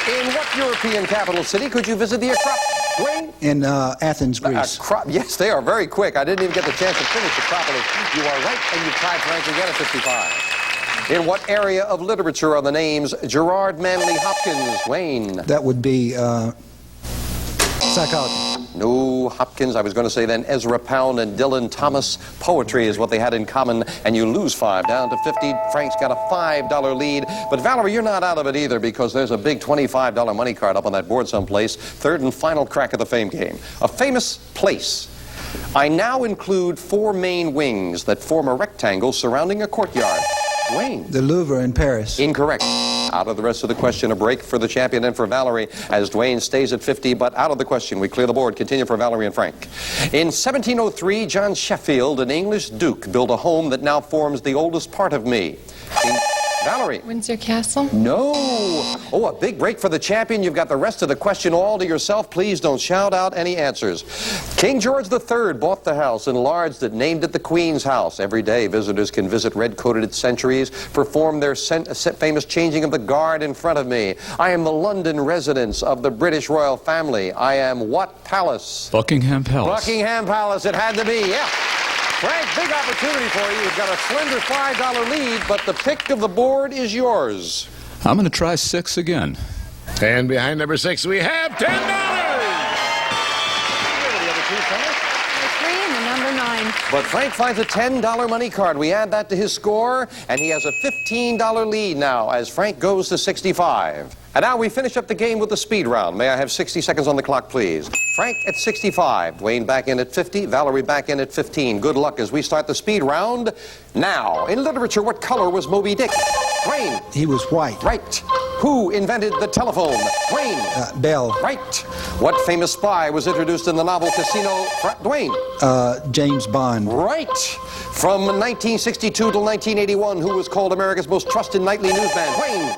In what European capital city could you visit the Acropolis? Dwayne? In Athens, Greece. Yes, they are very quick. I didn't even get the chance to finish Acropolis. You are right, and you tied Frank again at 55. In what area of literature are the names Gerard Manley Hopkins? Dwayne? That would be psychology. No, Hopkins. I was going to say then Ezra Pound and Dylan Thomas. Poetry is what they had in common, and you lose 5 down to 50. Frank's got a $5 lead. But Valerie, you're not out of it either because there's a big $25 money card up on that board someplace. Third and final crack of the fame game. A famous place. I now include 4 main wings that form a rectangle surrounding a courtyard. Dwayne? The Louvre in Paris. Incorrect. Out of the rest of the question, a break for the champion and for Valerie as Dwayne stays at 50, but out of the question. We clear the board. Continue for Valerie and Frank. In 1703, John Sheffield, an English duke, built a home that now forms the oldest part of me. Valerie. Windsor Castle? No. Oh, a big break for the champion. You've got the rest of the question all to yourself. Please don't shout out any answers. King George III bought the house, enlarged it, named it the Queen's House. Every day, visitors can visit red-coated centuries, perform their famous changing of the guard in front of me. I am the London residence of the British royal family. I am what palace? Buckingham Palace. Buckingham Palace, it had to be, yeah. Frank, big opportunity for you. You've got a slender $5 lead, but the pick of the board is yours. I'm going to try 6 again. And behind number 6, we have $10. But Frank finds a $10 money card. We add that to his score, and he has a $15 lead now as Frank goes to 65. And now we finish up the game with the speed round. May I have 60 seconds on the clock, please? Frank at 65. Dwayne back in at 50. Valerie back in at 15. Good luck as we start the speed round now. In literature, what color was Moby Dick? Dwayne. He was white. Right. Who invented the telephone? Dwayne. Bell. Right. What famous spy was introduced in the novel Casino? Dwayne. James Bond. Right. From 1962 to 1981, who was called America's most trusted nightly newsman? Dwayne.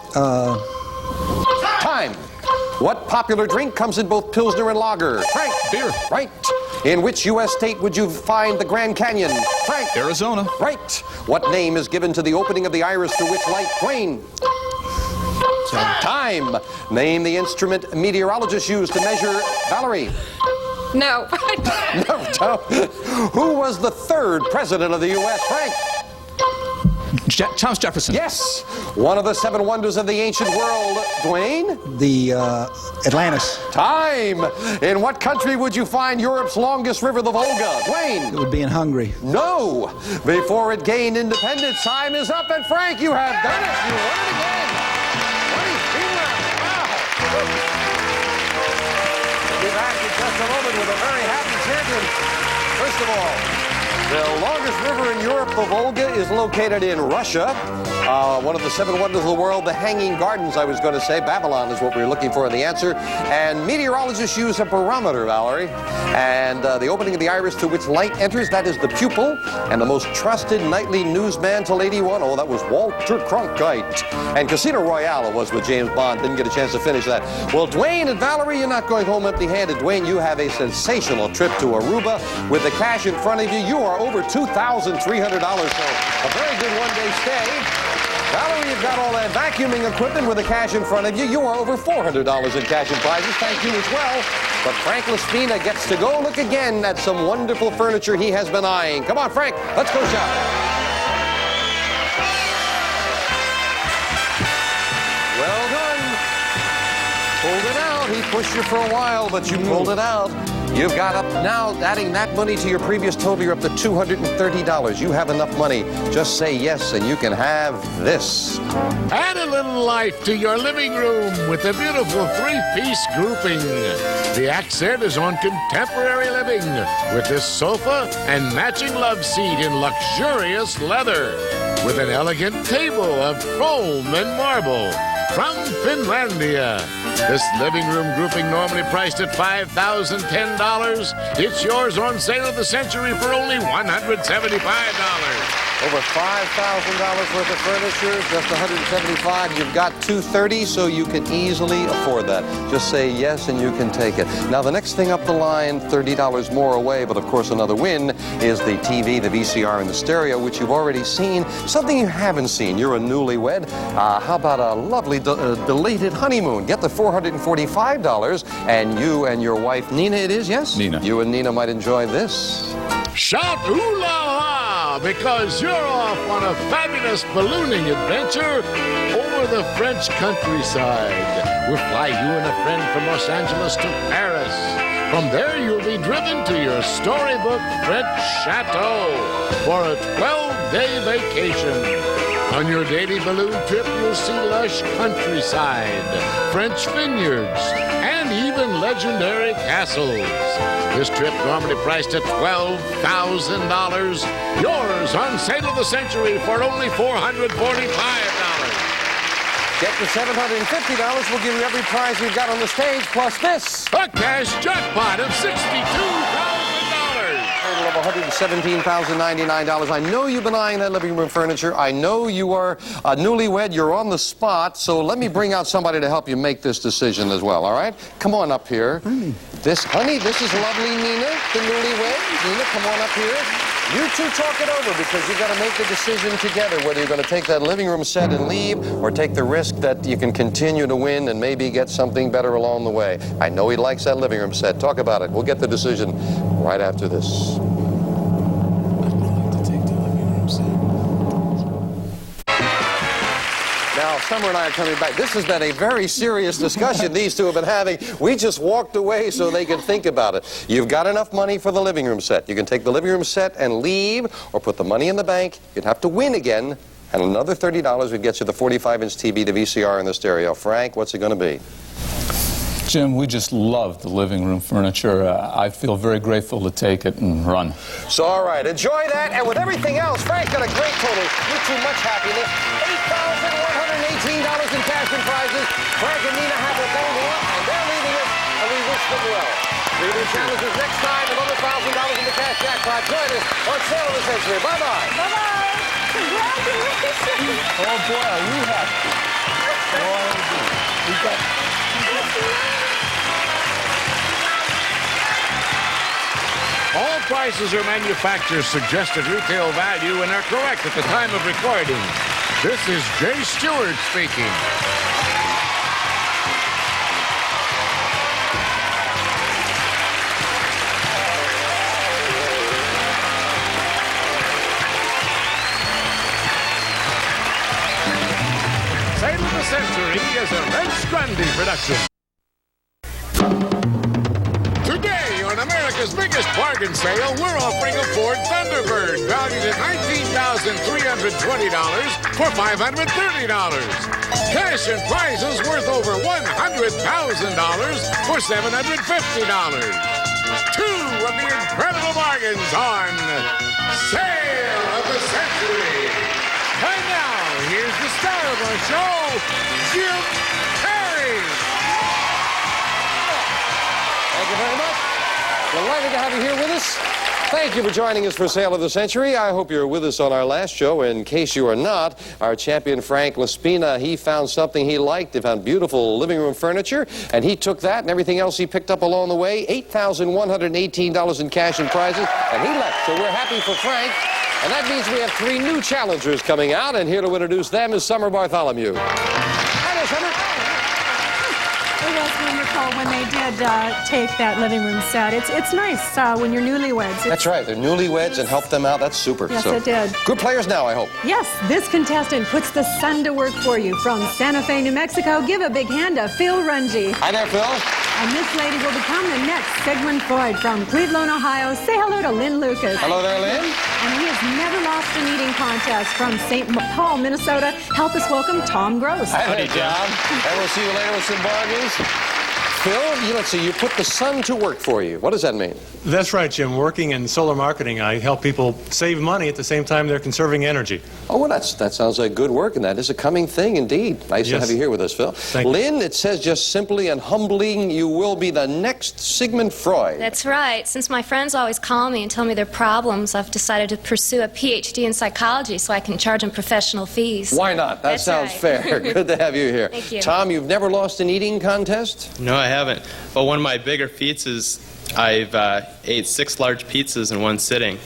Time. What popular drink comes in both Pilsner and Lager? Frank. Beer. Right. In which U.S. state would you find the Grand Canyon? Frank. Arizona. Right. What name is given to the opening of the iris through which light? Dwayne. Time. Name the instrument meteorologists use to measure Valerie. No. No. Who was the third president of the U.S.? Frank. Thomas Jefferson. Yes. One of the seven wonders of the ancient world. Dwayne. The Atlantis. Time. In what country would you find Europe's longest river, the Volga? Dwayne. It would be in Hungary. No. Before it gained independence. Time is up. And Frank, you have done it. You won it again. 23 rounds. Wow. We'll be back in just a moment with a very happy champion. First of all, the longest river in Europe, the Volga, is located in Russia. One of the seven wonders of the world, the Hanging Gardens, I was going to say. Babylon is what we were looking for in the answer. And meteorologists use a barometer, Valerie. And the opening of the iris through which light enters, that is the pupil. And the most trusted nightly newsman till 81, oh, that was Walter Cronkite. And Casino Royale was with James Bond. Didn't get a chance to finish that. Well, Dwayne and Valerie, you're not going home empty-handed. Dwayne, you have a sensational trip to Aruba. With the cash in front of you, you are over $2,300, so a very good one-day stay. Valerie, you've got all that vacuuming equipment with the cash in front of you. You are over $400 in cash and prizes. Thank you as well. But Frank Laspina gets to go look again at some wonderful furniture he has been eyeing. Come on, Frank, let's go shopping. Well done. Pulled it out. He pushed you for a while, but you pulled it out. You've got up now, adding that money to your previous total, you're up to $230. You have enough money. Just say yes, and you can have this. Add a little life to your living room with a beautiful three-piece grouping. The accent is on contemporary living with this sofa and matching love seat in luxurious leather with an elegant table of foam and marble from Finlandia. This living room grouping normally priced at $5,010. It's yours on sale of the century for only $175. Over $5,000 worth of furniture, just $175. You've got $230, so you can easily afford that. Just say yes, and you can take it. Now, the next thing up the line, $30 more away, but of course another win, is the TV, the VCR, and the stereo, which you've already seen. Something you haven't seen. You're a newlywed. How about a lovely belated honeymoon? Get the $445, and you and your wife, Nina, it is, yes? Nina. You and Nina might enjoy this. Shout ooh la la, because you're off on a fabulous ballooning adventure over the French countryside. We'll fly you and a friend from Los Angeles to Paris. From there, you'll be driven to your storybook French chateau for a 12-day vacation. On your daily balloon trip, you'll see lush countryside, French vineyards, and even legendary castles. This trip normally priced at $12,000. Yours on sale of the century for only $445. Get the $750. We'll give you every prize we've got on the stage, plus this. A cash jackpot of $62,000. Total of $117,099. I know you've been eyeing that living room furniture. I know you are a newlywed. You're on the spot. So let me bring out somebody to help you make this decision as well, all right? Come on up here. This is lovely Nina, the newlywed. Nina, come on up here. You two talk it over, because you've got to make the decision together whether you're going to take that living room set and leave or take the risk that you can continue to win and maybe get something better along the way. I know he likes that living room set. Talk about it. We'll get the decision right after this. Now, Summer and I are coming back. This has been a very serious discussion these two have been having. We just walked away so they could think about it. You've got enough money for the living room set. You can take the living room set and leave, or put the money in the bank. You'd have to win again, and another $30 would get you the 45-inch TV, the VCR, and the stereo. Frank, what's it going to be? Jim, we just love the living room furniture. I feel very grateful to take it and run. So, all right, enjoy that. And with everything else, Frank got a great total. You two, much happiness. $8,180. in cash and prizes. Frank and Nina have a gold one, and they're leading it, and we wish them well. See new challenges next time. Another $1,000 in the cash jackpot. Join us on Sale of the Century. Bye-bye. Bye-bye. Congratulations. Oh, boy, are you happy? Boy, we got... All prices are manufacturer's suggested retail value and are correct at the time of recording. This is Jay Stewart speaking. Sale of the Century is a Red Grundy production. Today, on America's biggest bargain sale, we're offering a Ford Thunderbird valued at $19,320 for $530. Cash and prizes worth over $100,000 for $750. Two of the incredible bargains on Sale of the Century. And now, here's the star of our show, Jim Carrey. Thank you very much. Delighted to have you here with us. Thank you for joining us for Sale of the Century. I hope you're with us on our last show. In case you are not, our champion Frank Laspina, he found something he liked. He found beautiful living room furniture, and he took that and everything else he picked up along the way, $8,118 in cash and prizes, and he left. So we're happy for Frank. And that means we have 3 new challengers coming out, and here to introduce them is Summer Bartholomew. Hi there, Summer. It was wonderful when they did take that living room set. It's nice when you're newlyweds. That's right. They're newlyweds and help them out. That's super. Yes, it did. Good players now, I hope. Yes, this contestant puts the sun to work for you. From Santa Fe, New Mexico, give a big hand to Phil Runge. Hi there, Phil. And this lady will become the next Sigmund Freud from Cleveland, Ohio. Say hello to Lynn Lucas. Hello there, Lynn. And he has never lost an eating contest from St. Paul, Minnesota. Help us welcome Tom Gross. Hi there, Tom. And we'll see you later with some bargains. Phil, let's see, you put the sun to work for you. What does that mean? That's right, Jim. Working in solar marketing, I help people save money at the same time they're conserving energy. Oh, well, that sounds like good work, and that is a coming thing indeed. Nice to have you here with us, Phil. Thank you. Lynn, it says just simply and humbling, you will be the next Sigmund Freud. That's right. Since my friends always call me and tell me their problems, I've decided to pursue a PhD in psychology so I can charge them professional fees. Why not? That That's sounds right. fair. Good to have you here. Thank you. Tom, you've never lost an eating contest? No, I haven't. But one of my bigger feats is I've ate 6 large pizzas in one sitting.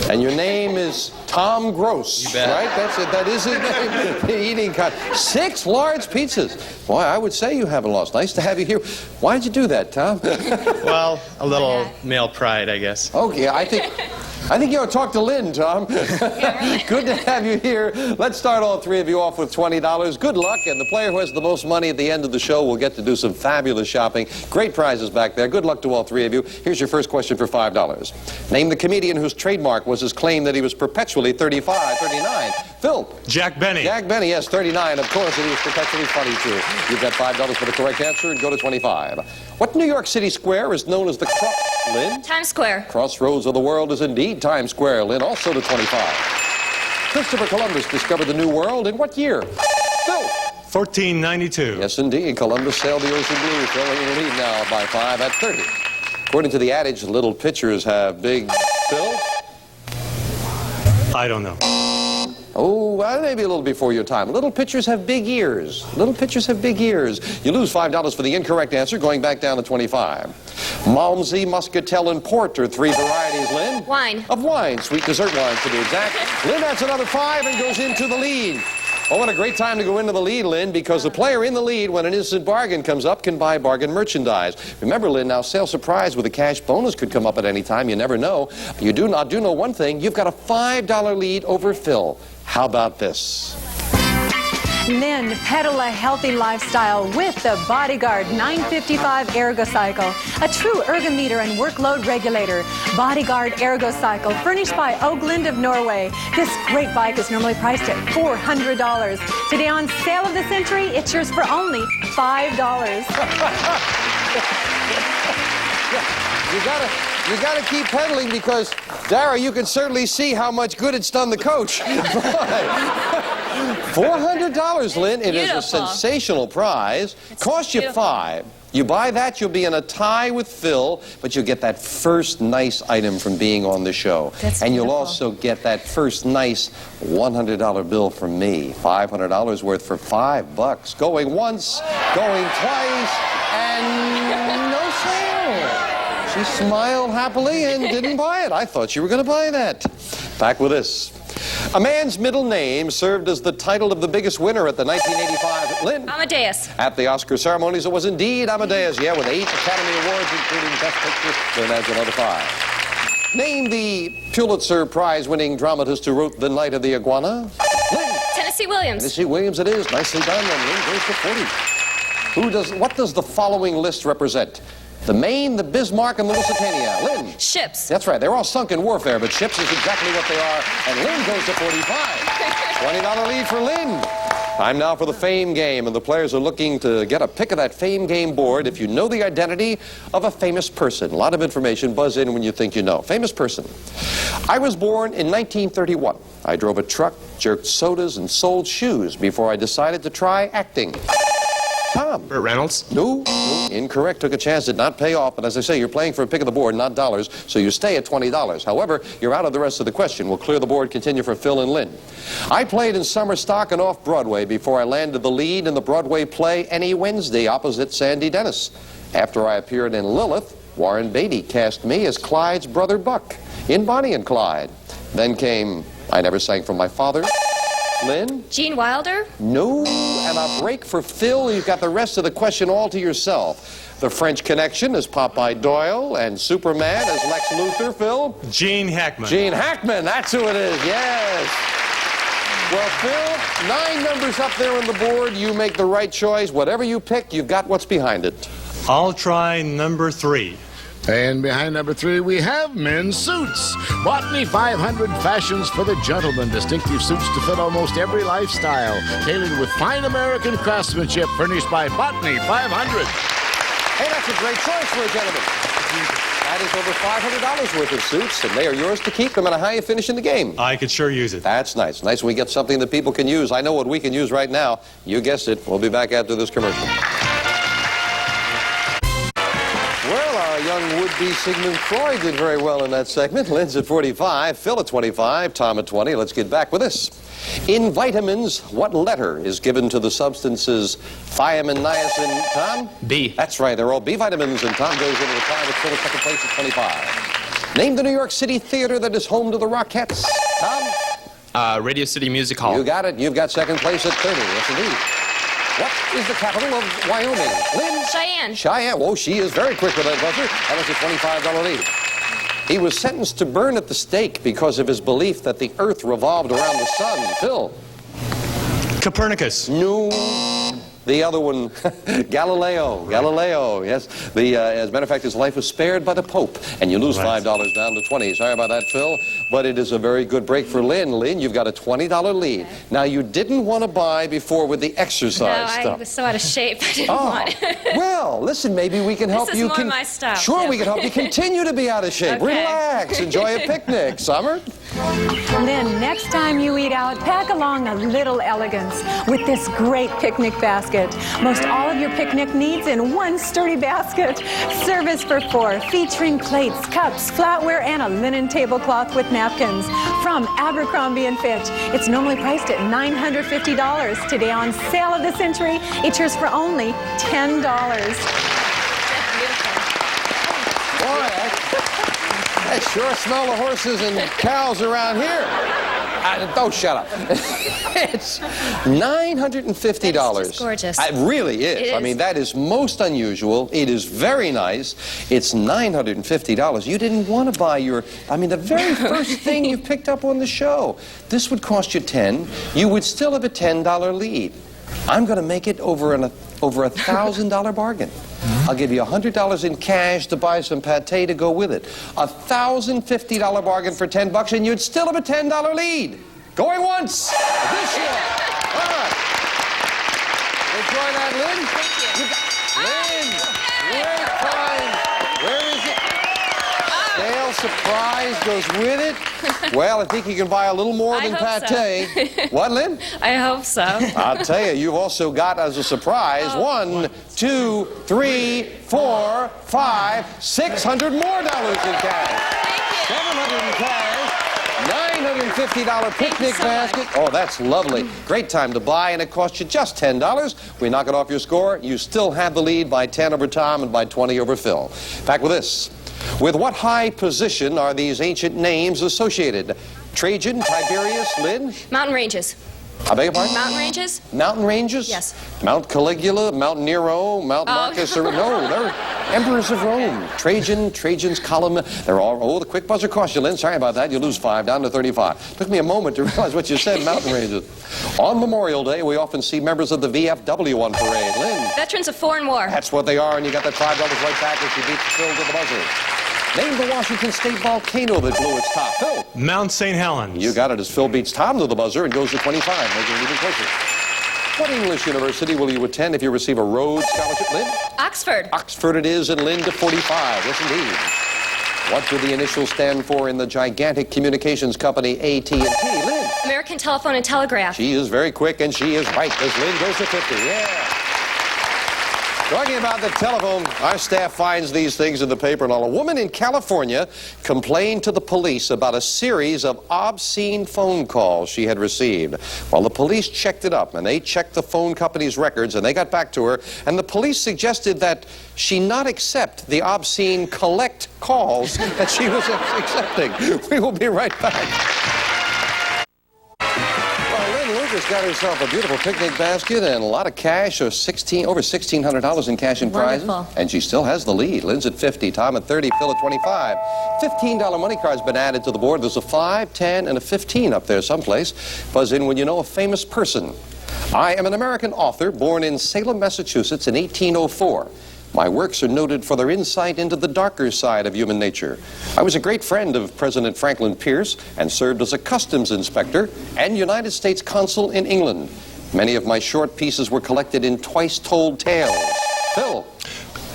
And your name is Tom Gross, You bet. right? That's it. That is his name. The eating contest. 6 large pizzas. Boy, I would say you haven't lost. Nice to have you here. Why did you do that, Tom? Well, a little male pride, I guess. Okay, I think you ought to talk to Lynn, Tom. Good to have you here. Let's start all 3 of you off with $20. Good luck, and the player who has the most money at the end of the show will get to do some fabulous shopping. Great prizes back there. Good luck to all 3 of you. Here's your first question for $5. Name the comedian whose trademark was his claim that he was perpetually 35, 39. Phil. Jack Benny. Jack Benny, yes, 39. Of course, and he was perpetually funny, too. You've got $5 for the correct answer, and go to 25. What New York City square is known as the Lynn? Times Square. Crossroads of the world is indeed Times Square. Lynn, also to 25. Christopher Columbus discovered the New World in what year? Phil. 1492. Yes, indeed. Columbus sailed the ocean blue, filling in the lead now by 5 at 30. According to the adage, little pitchers have big... Phil? I don't know. Oh, well, maybe a little before your time. Little pitchers have big ears. Little pitchers have big ears. You lose $5 for the incorrect answer, going back down to 25. Malmsey, Muscatel, and Port are 3 varieties, Lynn. Wine. Of wine. Sweet dessert wines, to be exact. Lynn adds another 5 and goes into the lead. Oh, what a great time to go into the lead, Lynn, because the player in the lead, when an instant bargain comes up, can buy bargain merchandise. Remember, Lynn, now sale surprise with a cash bonus could come up at any time. You never know. You do know one thing. You've got a $5 lead over Phil. How about this? Lynn, pedal a healthy lifestyle with the Bodyguard 955 Ergocycle, a true ergometer and workload regulator. Bodyguard Ergocycle, furnished by Oakland of Norway. This great bike is normally priced at $400. Today on Sale of the Century, it's yours for only $5. You gotta keep pedaling because, Dara, you can certainly see how much good it's done the coach. $400, Lynn. It is a Beautiful. sensational prize. Cost you beautiful. $5. You buy that, you'll be in a tie with Phil, but you'll get that first nice item from being on the show. That's and you'll beautiful. also get that first nice $100 bill from me. $500 worth for $5. Going once, going twice, and no sale. She smiled happily and didn't buy it. I thought you were going to buy that. Back with this. A man's middle name served as the title of the biggest winner at the 1985 Lynn. Amadeus. At the Oscar ceremonies, it was indeed Amadeus, yeah, with 8 Academy Awards, including Best Picture. Lynn adds another 5. Name the Pulitzer Prize-winning dramatist who wrote The Night of the Iguana. Lynn. Tennessee Williams. Tennessee Williams it is. Nicely done, and Lynn goes to 40. What does the following list represent? The Maine, the Bismarck, and the Lusitania. Lynn. Ships. That's right. They're all sunk in warfare, but ships is exactly what they are. And Lynn goes to 45. $20 lead for Lynn. Time now for the Fame Game, and the players are looking to get a pick of that Fame Game board if you know the identity of a famous person. A lot of information. Buzz in when you think you know. Famous person. I was born in 1931. I drove a truck, jerked sodas, and sold shoes before I decided to try acting. Tom. Burt Reynolds? No, incorrect. Took a chance, did not pay off. But as I say, you're playing for a pick of the board, not dollars, so you stay at $20. However, you're out of the rest of the question. We'll clear the board, continue for Phil and Lynn. I played in summer stock and off-Broadway before I landed the lead in the Broadway play Any Wednesday opposite Sandy Dennis. After I appeared in Lilith, Warren Beatty cast me as Clyde's brother Buck in Bonnie and Clyde. Then came I Never Sang for My Father. Lynn? Gene Wilder. No, and a break for Phil. You've got the rest of the question all to yourself. The French Connection as Popeye Doyle, and Superman as Lex Luthor. Phil? Gene Hackman. Gene Hackman, that's who it is, yes. Well, Phil, 9 numbers up there on the board. You make the right choice. Whatever you pick, you've got what's behind it. I'll try number 3. And behind number 3, we have men's suits. Botany 500 fashions for the gentleman. Distinctive suits to fit almost every lifestyle. Tailored with fine American craftsmanship. Furnished by Botany 500. Hey, that's a great choice for a gentleman. That is over $500 worth of suits, and they are yours to keep no matter how you finish in the game. I could sure use it. That's nice. Nice when we get something that people can use. I know what we can use right now. You guessed it. We'll be back after this commercial. Well, our young would-be Sigmund Freud did very well in that segment. Lynn's at 45, Phil at 25, Tom at 20. Let's get back with this. In vitamins, what letter is given to the substances thiamine, niacin? Tom? B. That's right. They're all B vitamins, and Tom goes into the tie with Phil at second place at 25. Name the New York City theater that is home to the Rockettes. Tom? Radio City Music Hall. You got it. You've got second place at 30. Yes, indeed. What is the capital of Wyoming? Lynn? Cheyenne. Cheyenne. Whoa, she is very quick with that buzzer. That was a $25 lead. He was sentenced to burn at the stake because of his belief that the Earth revolved around the sun. Phil? Copernicus. No. The other one, Galileo. Galileo, yes. As a matter of fact, his life was spared by the Pope. And you lose $5 down to 20. Sorry about that, Phil. But it is a very good break for Lynn. Lynn, you've got a $20 lead. Now, you didn't want to buy before with the exercise stuff. No, I was so out of shape. I didn't want it. Well, listen, maybe we can help This is you. more my style. Sure, Yeah. we can help you continue to be out of shape. Okay. Relax. Enjoy a picnic. Summer? Lynn, next time you eat out, pack along a little elegance with this great picnic basket. Most all of your picnic needs in one sturdy basket. Service for 4, featuring plates, cups, flatware, and a linen tablecloth with napkins from Abercrombie & Fitch. It's normally priced at $950. Today on Sale of the Century, each yours for only $10. I sure smell the horses and cows around here. Don't shut up. It's $950. That's just gorgeous. It really is. It is. I mean, that is most unusual. It is very nice. It's $950. You didn't want to buy the very first thing you picked up on the show. This would cost you $10. You would still have a $10 lead. I'm going to make it over a $1,000 bargain. I'll give you $100 in cash to buy some pate to go with it. A $1,050 bargain for $10, and you'd still have a $10 lead. Going once. This year. All right. Enjoy that, Lynn. Thank you. Lynn, great time. Where is it? surprise goes with it. Well, I think you can buy a little more than pate. So. What, Lynn? I hope so. I'll tell you, you've also got as a surprise 1, 2, 3, 4, 5, $600 more in cash. $700 in cash. $950 picnic basket. Oh, that's lovely. Great time to buy, and it costs you just $10. We knock it off your score. You still have the lead by 10 over Tom and by 20 over Phil. Back with this. With what high position are these ancient names associated? Trajan, Tiberius, Lynn? Mountain ranges. I beg your pardon? Mountain ranges? Mountain ranges? Yes. Mount Caligula, Mount Nero, Mount Marcus. No, they're emperors of Rome. Trajan, Trajan's column. They're all, oh, the quick buzzer cost you, Lynn. Sorry about that. You lose 5, down to 35. Took me a moment to realize what you said, mountain ranges. On Memorial Day, we often see members of the VFW on parade. Lynn? Veterans of Foreign War. That's what they are, and you got that $5 right back as you beat Phil to the buzzer. Name the Washington State volcano that blew its top. Phil? Mount St. Helens. You got it as Phil beats Tom to the buzzer and goes to 25, making it even closer. What English university will you attend if you receive a Rhodes Scholarship, Lynn? Oxford. Oxford it is, and Lynn to 45. Yes, indeed. What do the initials stand for in the gigantic communications company AT&T? Lynn? American Telephone and Telegraph. She is very quick, and she is right as Lynn goes to 50. Yeah. Talking about the telephone, our staff finds these things in the paper and all. A woman in California complained to the police about a series of obscene phone calls she had received. Well, the police checked it up, and they checked the phone company's records, and they got back to her, and the police suggested that she not accept the obscene collect calls that she was accepting. We will be right back. Lucas got herself a beautiful picnic basket and a lot of cash, over $1,600 in cash and prizes. Wonderful. And she still has the lead. Lynn's at 50, Tom at 30, Phil at 25. $15 money card's been added to the board. There's a 5, 10, and a 15 up there someplace. Buzz in when you know a famous person. I am an American author born in Salem, Massachusetts in 1804. My works are noted for their insight into the darker side of human nature. I was a great friend of President Franklin Pierce and served as a customs inspector and United States consul in England. Many of my short pieces were collected in twice-told tales. Phil?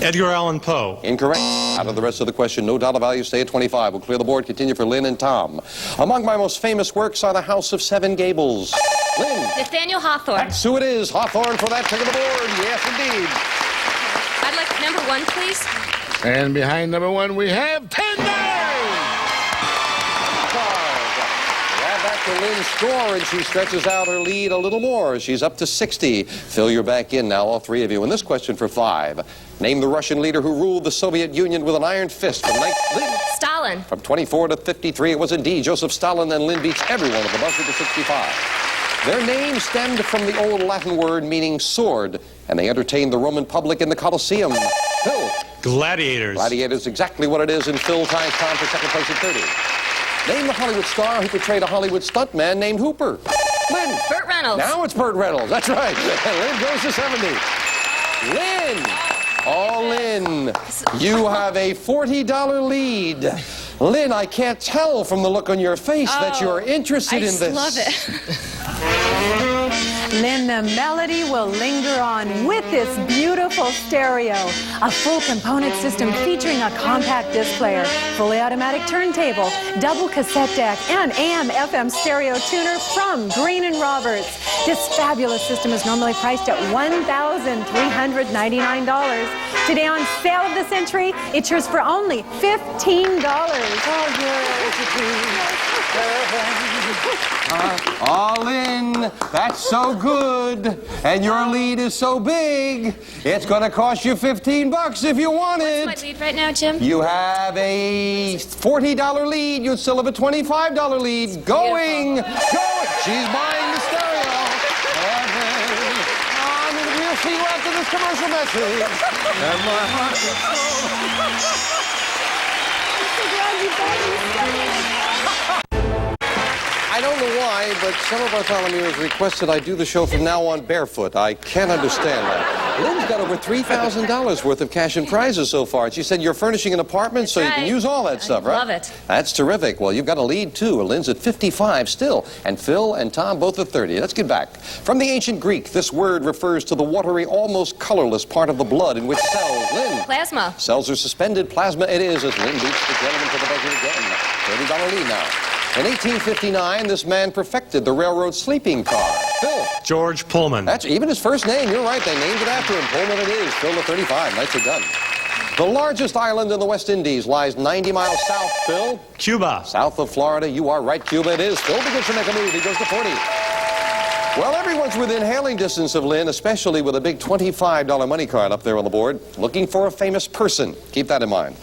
Edgar Allan Poe. Incorrect. Out of the rest of the question, no dollar value, stay at 25. We'll clear the board, continue for Lynn and Tom. Among my most famous works are The House of Seven Gables. Lynn? Nathaniel Hawthorne. That's who it is. Hawthorne for that pick of the board. Yes, indeed. I'd like number 1, please. And behind number 1, we have $10. Add back to Lynn's score, and she stretches out her lead a little more. She's up to 60. Phil, you're back in now, all three of you. And this question for 5. Name the Russian leader who ruled the Soviet Union with an iron fist from Lynn. Stalin. From 24 to 53, it was indeed Joseph Stalin, and Lynn beats everyone at the buzzer to 65. Their name stemmed from the old Latin word meaning sword, and they entertained the Roman public in the Colosseum. Phil? Gladiators. Gladiators, exactly what it is, and Phil ties Tom for second place at 30. Name the Hollywood star who portrayed a Hollywood stuntman named Hooper. Lynn? Burt Reynolds. Now it's Burt Reynolds, that's right. And Lynn goes to 70. Lynn! Oh, Lynn, you have a $40 lead. Lynn, I can't tell from the look on your face that you're interested in this. I love it. Lynn, the melody will linger on with this beautiful stereo. A full component system featuring a compact disc player, fully automatic turntable, double cassette deck, and AM/FM stereo tuner from Green & Roberts. This fabulous system is normally priced at $1,399. Today on Sale of the Century, it's yours for only $15. All in. That's so good. And your lead is so big, it's going to cost you $15 if you want it. What's my lead right now, Jim? You have a $40 lead. You still have a $25 lead. Going. She's buying the stereo. We'll see you after this commercial message. And my heart is I don't know why, Hi, but some of Bartholomew has requested I do the show from now on barefoot. I can't understand that. Lynn's got over $3,000 worth of cash and prizes so far. And she said you're furnishing an apartment, so you can use all that stuff, right? Love it. That's terrific. Well, you've got a lead, too. Lynn's at 55 still. And Phil and Tom both at 30. Let's get back. From the ancient Greek, this word refers to the watery, almost colorless part of the blood in which cells, Lynn. Plasma. Cells are suspended. Plasma it is, as Lynn beats the gentleman to the buzzer again. $30 lead now. In 1859, this man perfected the railroad sleeping car. Phil. George Pullman. That's even his first name. You're right. They named it after him. Pullman it is. Phil to 35. Nicely done. The largest island in the West Indies lies 90 miles south, Phil. Cuba. South of Florida. You are right. Cuba it is. Phil begins to make a move. He goes to 40. Well, everyone's within hailing distance of Lynn, especially with a big $25 money card up there on the board, looking for a famous person. Keep that in mind.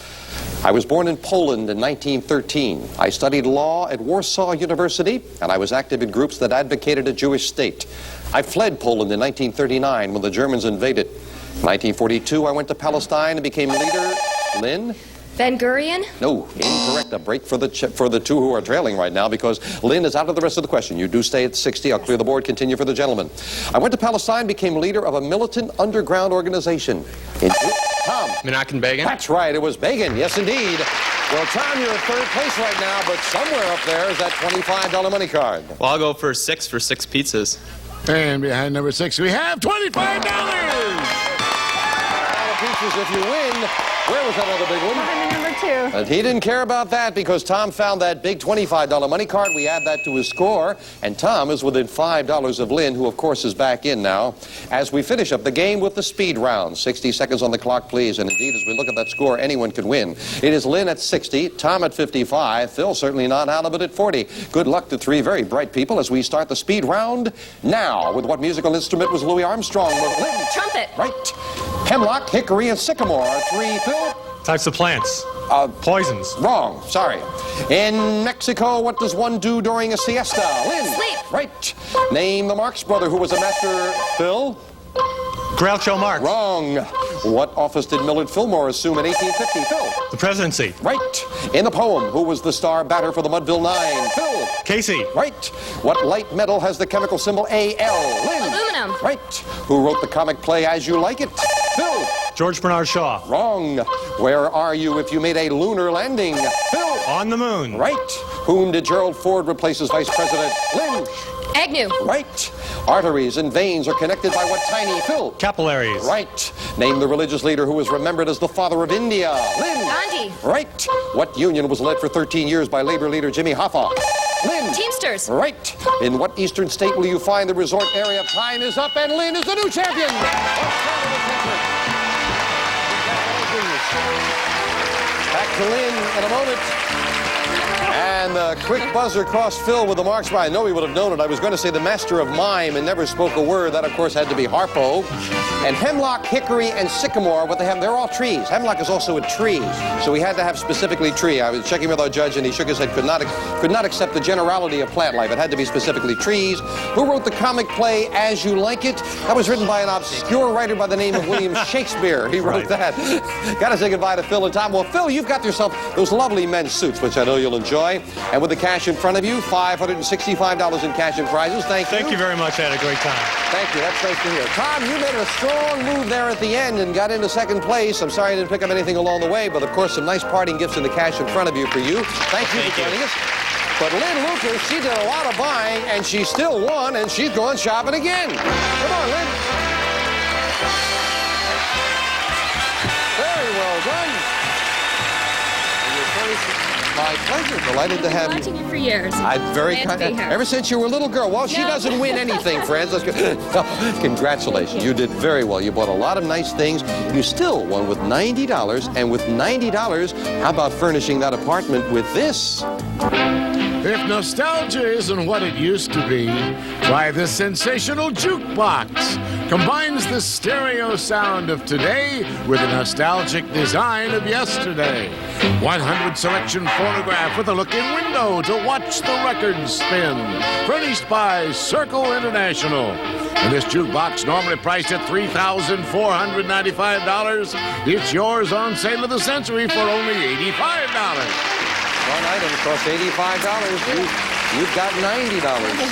I was born in Poland in 1913. I studied law at Warsaw University, and I was active in groups that advocated a Jewish state. I fled Poland in 1939 when the Germans invaded. In 1942, I went to Palestine and became leader. Lynn? Ben Gurion? No, incorrect. A break for the two who are trailing right now because Lynn is out of the rest of the question. You do stay at 60. I'll clear the board. Continue for the gentleman. I went to Palestine, became leader of a militant underground organization. Tom. Menachem Begin? That's right. It was Begin. Yes, indeed. Well, Tom, you're in third place right now, but somewhere up there is that $25 money card. Well, I'll go for 6 for 6 pizzas. And behind number 6, we have $25. Pizzas if you win. Where was that other big one? Number 2. And he didn't care about that because Tom found that big $25 money card. We add that to his score. And Tom is within $5 of Lynn, who, of course, is back in now. As we finish up the game with the speed round. 60 seconds on the clock, please. And indeed, as we look at that score, anyone could win. It is Lynn at 60, Tom at 55, Phil certainly not out of it at 40. Good luck to 3 very bright people as we start the speed round now. With what musical instrument was Louis Armstrong? Lynn. Trumpet. Right. Hemlock, hickory, and sycamore are 3, Phil. Types of plants. Poisons. Wrong. Sorry. In Mexico, what does one do during a siesta? Lynn. Sleep. Right. Name the Marx brother who was a master. Phil. Groucho Marx. Wrong. What office did Millard Fillmore assume in 1850? Phil. The presidency. Right. In the poem, who was the star batter for the Mudville 9? Phil. Casey. Right. What light metal has the chemical symbol AL? Lynn. Aluminum. Right. Who wrote the comic play As You Like It? Phil. George Bernard Shaw. Wrong. Where are you if you made a lunar landing? Phil. On the moon. Right. Whom did Gerald Ford replace as vice president? Lynn. Agnew. Right. Arteries and veins are connected by what tiny? Phil. Capillaries. Right. Name the religious leader who was remembered as the father of India. Lynn. Gandhi. Right. What union was led for 13 years by labor leader Jimmy Hoffa? Lynn. Teamsters. Right. In what eastern state will you find the resort area? Time is up, and Lynn is the new champion. Back to Lynn in a moment. And a quick buzzer crossed Phil with the marks. I know he would have known it. I was going to say the master of mime and never spoke a word. That, of course, had to be Harpo. And hemlock, hickory, and sycamore, what they have, they're all trees. Hemlock is also a tree. So we had to have specifically tree. I was checking with our judge, and he shook his head, could not accept the generality of plant life. It had to be specifically trees. Who wrote the comic play As You Like It? That was written by an obscure writer by the name of William Shakespeare. He wrote that. Got to say goodbye to Phil and Tom. Well, Phil, you've got yourself those lovely men's suits, which I know you'll enjoy. And with the cash in front of you, $565 in cash and prizes. Thank you. Thank you very much. I had a great time. Thank you. That's nice to hear. Tom, you made a strong move there at the end and got into second place. I'm sorry I didn't pick up anything along the way, but of course, some nice parting gifts in the cash in front of you for you. Thank you for joining us. But Lynn Lucas, she did a lot of buying, and she still won, and she's going shopping again. Come on, Lynn. Very well done. My pleasure. Delighted to have you. I've been watching you for years. Very kind. Ever since you were a little girl. Well, she doesn't win anything, friends. Let's go. Congratulations. You did very well. You bought a lot of nice things. You still won with $90. And with $90, how about furnishing that apartment with this? If nostalgia isn't what it used to be, try this sensational jukebox. Combines the stereo sound of today with the nostalgic design of yesterday. 100 selection phonograph with a look-in window to watch the records spin. Furnished by Circle International. And this jukebox, normally priced at $3,495, it's yours on sale of the century for only $85. One item costs $85. You've got $90,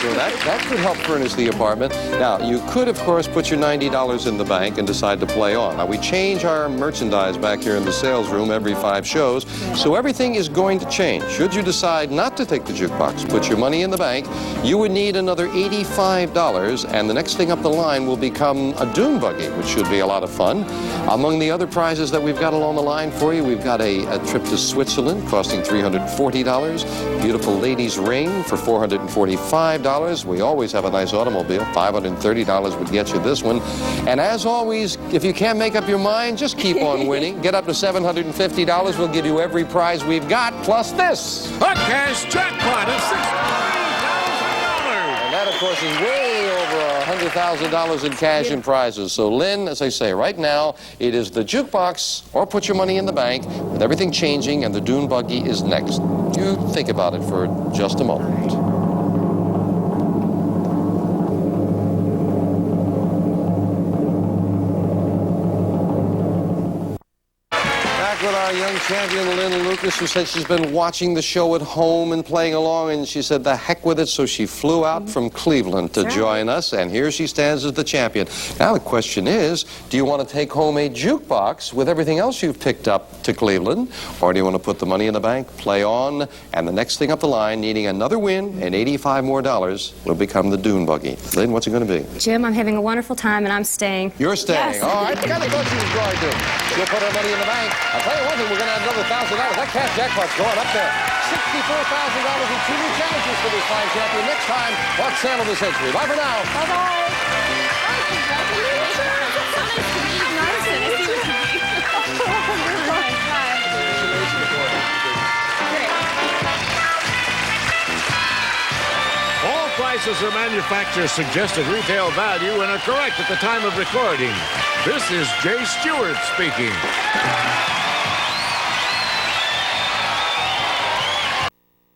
so that could help furnish the apartment. Now, you could, of course, put your $90 in the bank and decide to play on. Now, we change our merchandise back here in the sales room every 5 shows, so everything is going to change. Should you decide not to take the jukebox, put your money in the bank, you would need another $85, and the next thing up the line will become a dune buggy, which should be a lot of fun. Among the other prizes that we've got along the line for you, we've got a trip to Switzerland costing $340, beautiful ladies' ring for $445. We always have a nice automobile. $530 would get you this one. And as always, if you can't make up your mind, just keep on winning. Get up to $750. We'll give you every prize we've got, plus this. A cash jackpot of $6,000. And that, of course, is way over $100,000 in cash and prizes. So, Lynn, as I say, right now, it is the jukebox or put your money in the bank, with everything changing, and the dune buggy is next. You think about it for just a moment. With our young champion, Lynn Lucas, who said she's been watching the show at home and playing along, and she said the heck with it, so she flew out from Cleveland to join us, and here she stands as the champion. Now the question is, do you want to take home a jukebox with everything else you've picked up to Cleveland, or do you want to put the money in the bank, play on, and the next thing up the line, needing another win and $85 more, will become the dune buggy? Lynn, what's it going to be? Jim, I'm having a wonderful time, and I'm staying. You're staying. Yes. All right, I kind of thought she was going to. She'll put her money in the bank. I'll tell you one thing, we're going to have another $1,000. That cash jackpot's going up there. $64,000 and 2 new challenges for this fine champion. Next time, Mark Sale of the Century. Bye for now. Bye-bye. All prices are manufacturer's suggested retail value and are correct at the time of recording. This is Jay Stewart speaking.